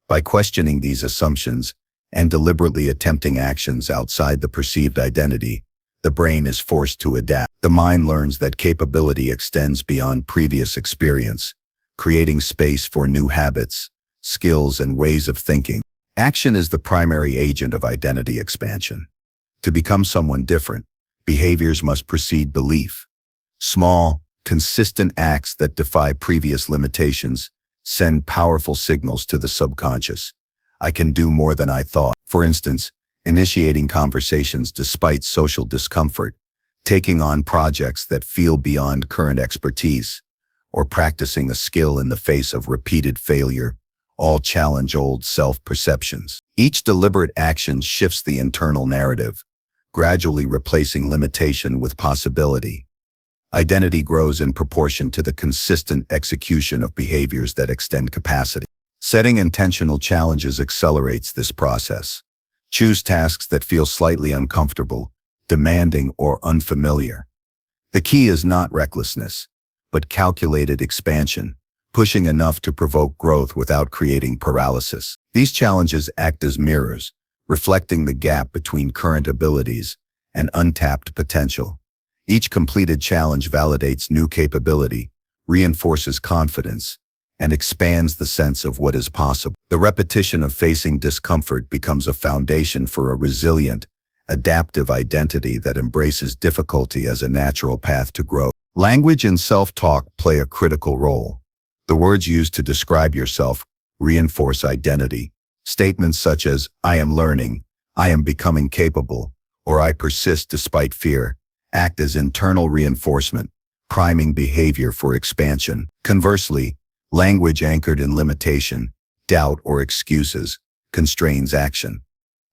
By questioning these assumptions and deliberately attempting actions outside the perceived identity, the brain is forced to adapt. The mind learns that capability extends beyond previous experience, creating space for new habits, skills, and ways of thinking. Action is the primary agent of identity expansion. To become someone different, behaviors must precede belief. Small, consistent acts that defy previous limitations send powerful signals to the subconscious. I can do more than I thought. For instance, initiating conversations despite social discomfort, taking on projects that feel beyond current expertise, or practicing a skill in the face of repeated failure, all challenge old self-perceptions. Each deliberate action shifts the internal narrative, gradually replacing limitation with possibility. Identity grows in proportion to the consistent execution of behaviors that extend capacity. Setting intentional challenges accelerates this process. Choose tasks that feel slightly uncomfortable, demanding, or unfamiliar. The key is not recklessness, but calculated expansion, pushing enough to provoke growth without creating paralysis. These challenges act as mirrors, reflecting the gap between current abilities and untapped potential. Each completed challenge validates new capability, reinforces confidence, and expands the sense of what is possible. The repetition of facing discomfort becomes a foundation for a resilient, adaptive identity that embraces difficulty as a natural path to growth. Language and self-talk play a critical role. The words used to describe yourself reinforce identity. Statements such as, I am learning, I am becoming capable, or I persist despite fear, act as internal reinforcement, priming behavior for expansion. Conversely, language anchored in limitation, doubt, or excuses constrains action.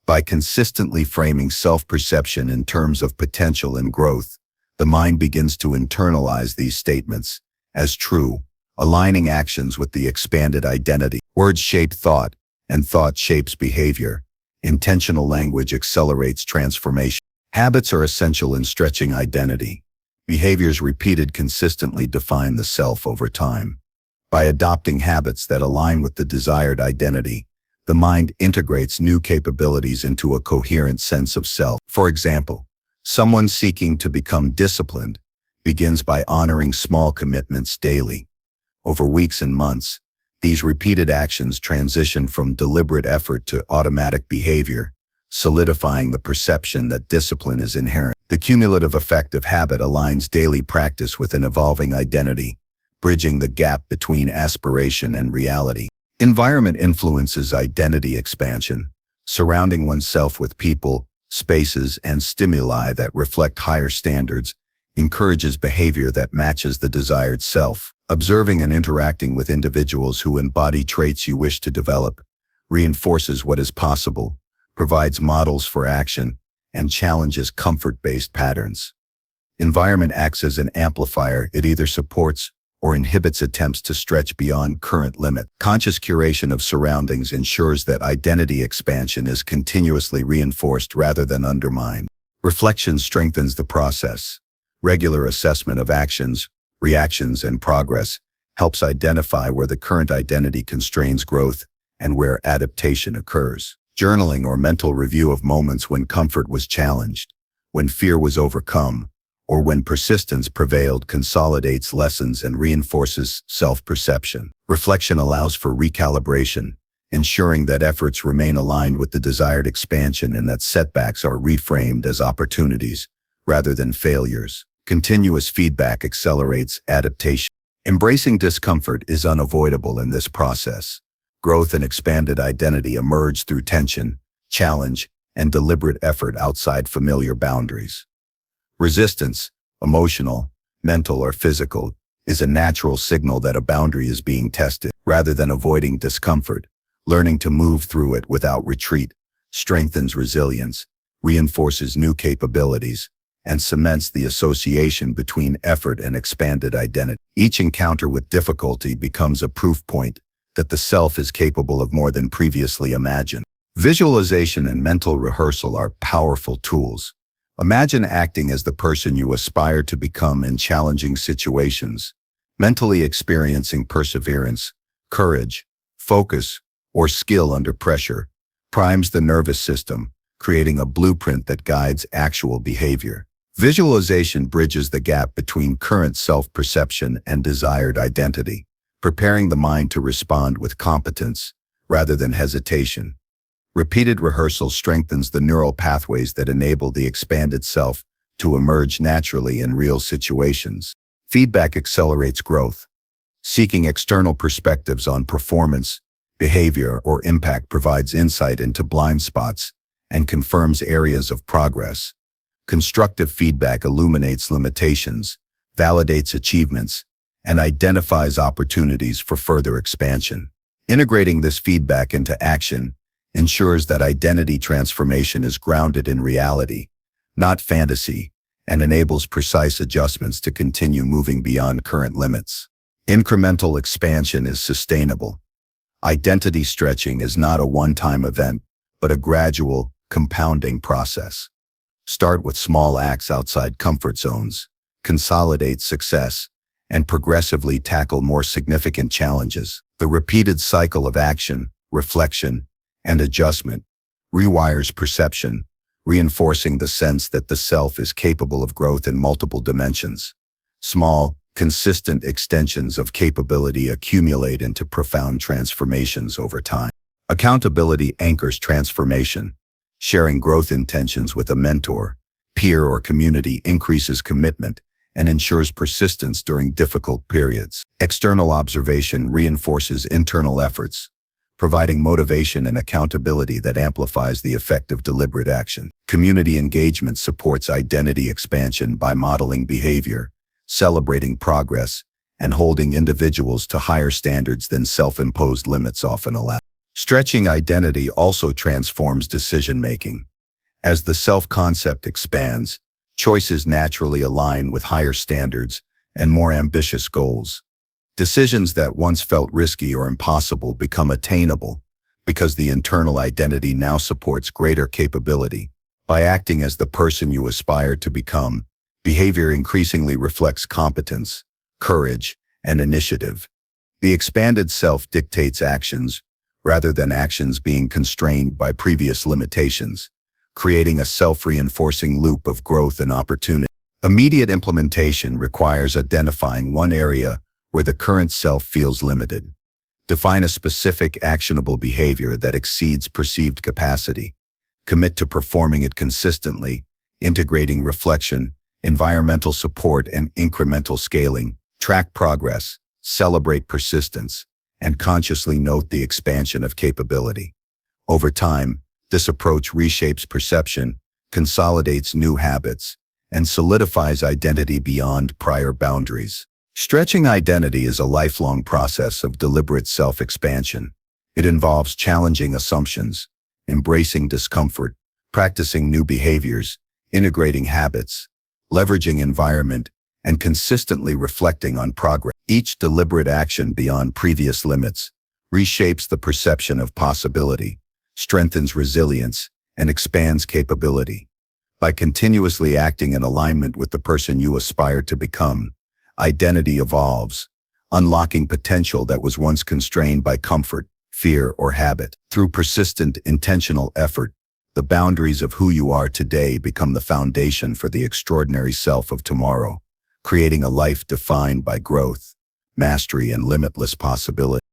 By consistently framing self-perception in terms of potential and growth, the mind begins to internalize these statements as true, aligning actions with the expanded identity. Words shape thought, and thought shapes behavior. Intentional language accelerates transformation. Habits are essential in stretching identity. Behaviors repeated consistently define the self over time. By adopting habits that align with the desired identity, the mind integrates new capabilities into a coherent sense of self. For example, someone seeking to become disciplined begins by honoring small commitments daily. Over weeks and months, these repeated actions transition from deliberate effort to automatic behavior, solidifying the perception that discipline is inherent. The cumulative effect of habit aligns daily practice with an evolving identity, bridging the gap between aspiration and reality. Environment influences identity expansion. Surrounding oneself with people, spaces, and stimuli that reflect higher standards encourages behavior that matches the desired self. Observing and interacting with individuals who embody traits you wish to develop reinforces what is possible, provides models for action, and challenges comfort-based patterns. Environment acts as an amplifier. It either supports or inhibits attempts to stretch beyond current limit. Conscious curation of surroundings ensures that identity expansion is continuously reinforced rather than undermined. Reflection strengthens the process. Regular assessment of actions, reactions, and progress helps identify where the current identity constrains growth and where adaptation occurs. Journaling or mental review of moments when comfort was challenged, when fear was overcome, or when persistence prevailed consolidates lessons and reinforces self-perception. Reflection allows for recalibration, ensuring that efforts remain aligned with the desired expansion and that setbacks are reframed as opportunities rather than failures. Continuous feedback accelerates adaptation. Embracing discomfort is unavoidable in this process. Growth and expanded identity emerge through tension, challenge, and deliberate effort outside familiar boundaries. Resistance, emotional, mental, or physical, is a natural signal that a boundary is being tested. Rather than avoiding discomfort, learning to move through it without retreat strengthens resilience, reinforces new capabilities, and cements the association between effort and expanded identity. Each encounter with difficulty becomes a proof point that the self is capable of more than previously imagined. Visualization and mental rehearsal are powerful tools. Imagine acting as the person you aspire to become in challenging situations, mentally experiencing perseverance, courage, focus, or skill under pressure, primes the nervous system, creating a blueprint that guides actual behavior. Visualization bridges the gap between current self-perception and desired identity, preparing the mind to respond with competence rather than hesitation. Repeated rehearsal strengthens the neural pathways that enable the expanded self to emerge naturally in real situations. Feedback accelerates growth. Seeking external perspectives on performance, behavior, or impact provides insight into blind spots and confirms areas of progress. Constructive feedback illuminates limitations, validates achievements, and identifies opportunities for further expansion. Integrating this feedback into action ensures that identity transformation is grounded in reality, not fantasy, and enables precise adjustments to continue moving beyond current limits. Incremental expansion is sustainable. Identity stretching is not a one-time event, but a gradual, compounding process. Start with small acts outside comfort zones, consolidate success, and progressively tackle more significant challenges. The repeated cycle of action, reflection, and adjustment rewires perception, reinforcing the sense that the self is capable of growth in multiple dimensions. Small, consistent extensions of capability accumulate into profound transformations over time. Accountability anchors transformation. Sharing growth intentions with a mentor, peer, or community increases commitment and ensures persistence during difficult periods. External observation reinforces internal efforts, providing motivation and accountability that amplifies the effect of deliberate action. Community engagement supports identity expansion by modeling behavior, celebrating progress, and holding individuals to higher standards than self-imposed limits often allow. Stretching identity also transforms decision-making. As the self-concept expands, choices naturally align with higher standards and more ambitious goals. Decisions that once felt risky or impossible become attainable because the internal identity now supports greater capability. By acting as the person you aspire to become, behavior increasingly reflects competence, courage, and initiative. The expanded self dictates actions, rather than actions being constrained by previous limitations, creating a self-reinforcing loop of growth and opportunity. Immediate implementation requires identifying one area where the current self feels limited. Define a specific actionable behavior that exceeds perceived capacity. Commit to performing it consistently, integrating reflection, environmental support, and incremental scaling. Track progress, celebrate persistence, and consciously note the expansion of capability. Over time, this approach reshapes perception, consolidates new habits, and solidifies identity beyond prior boundaries. Stretching identity is a lifelong process of deliberate self-expansion. It involves challenging assumptions, embracing discomfort, practicing new behaviors, integrating habits, leveraging environment, and consistently reflecting on progress. Each deliberate action beyond previous limits reshapes the perception of possibility, strengthens resilience, and expands capability. By continuously acting in alignment with the person you aspire to become, identity evolves, unlocking potential that was once constrained by comfort, fear, or habit. Through persistent, intentional effort, the boundaries of who you are today become the foundation for the extraordinary self of tomorrow, creating a life defined by growth, mastery, and limitless possibility.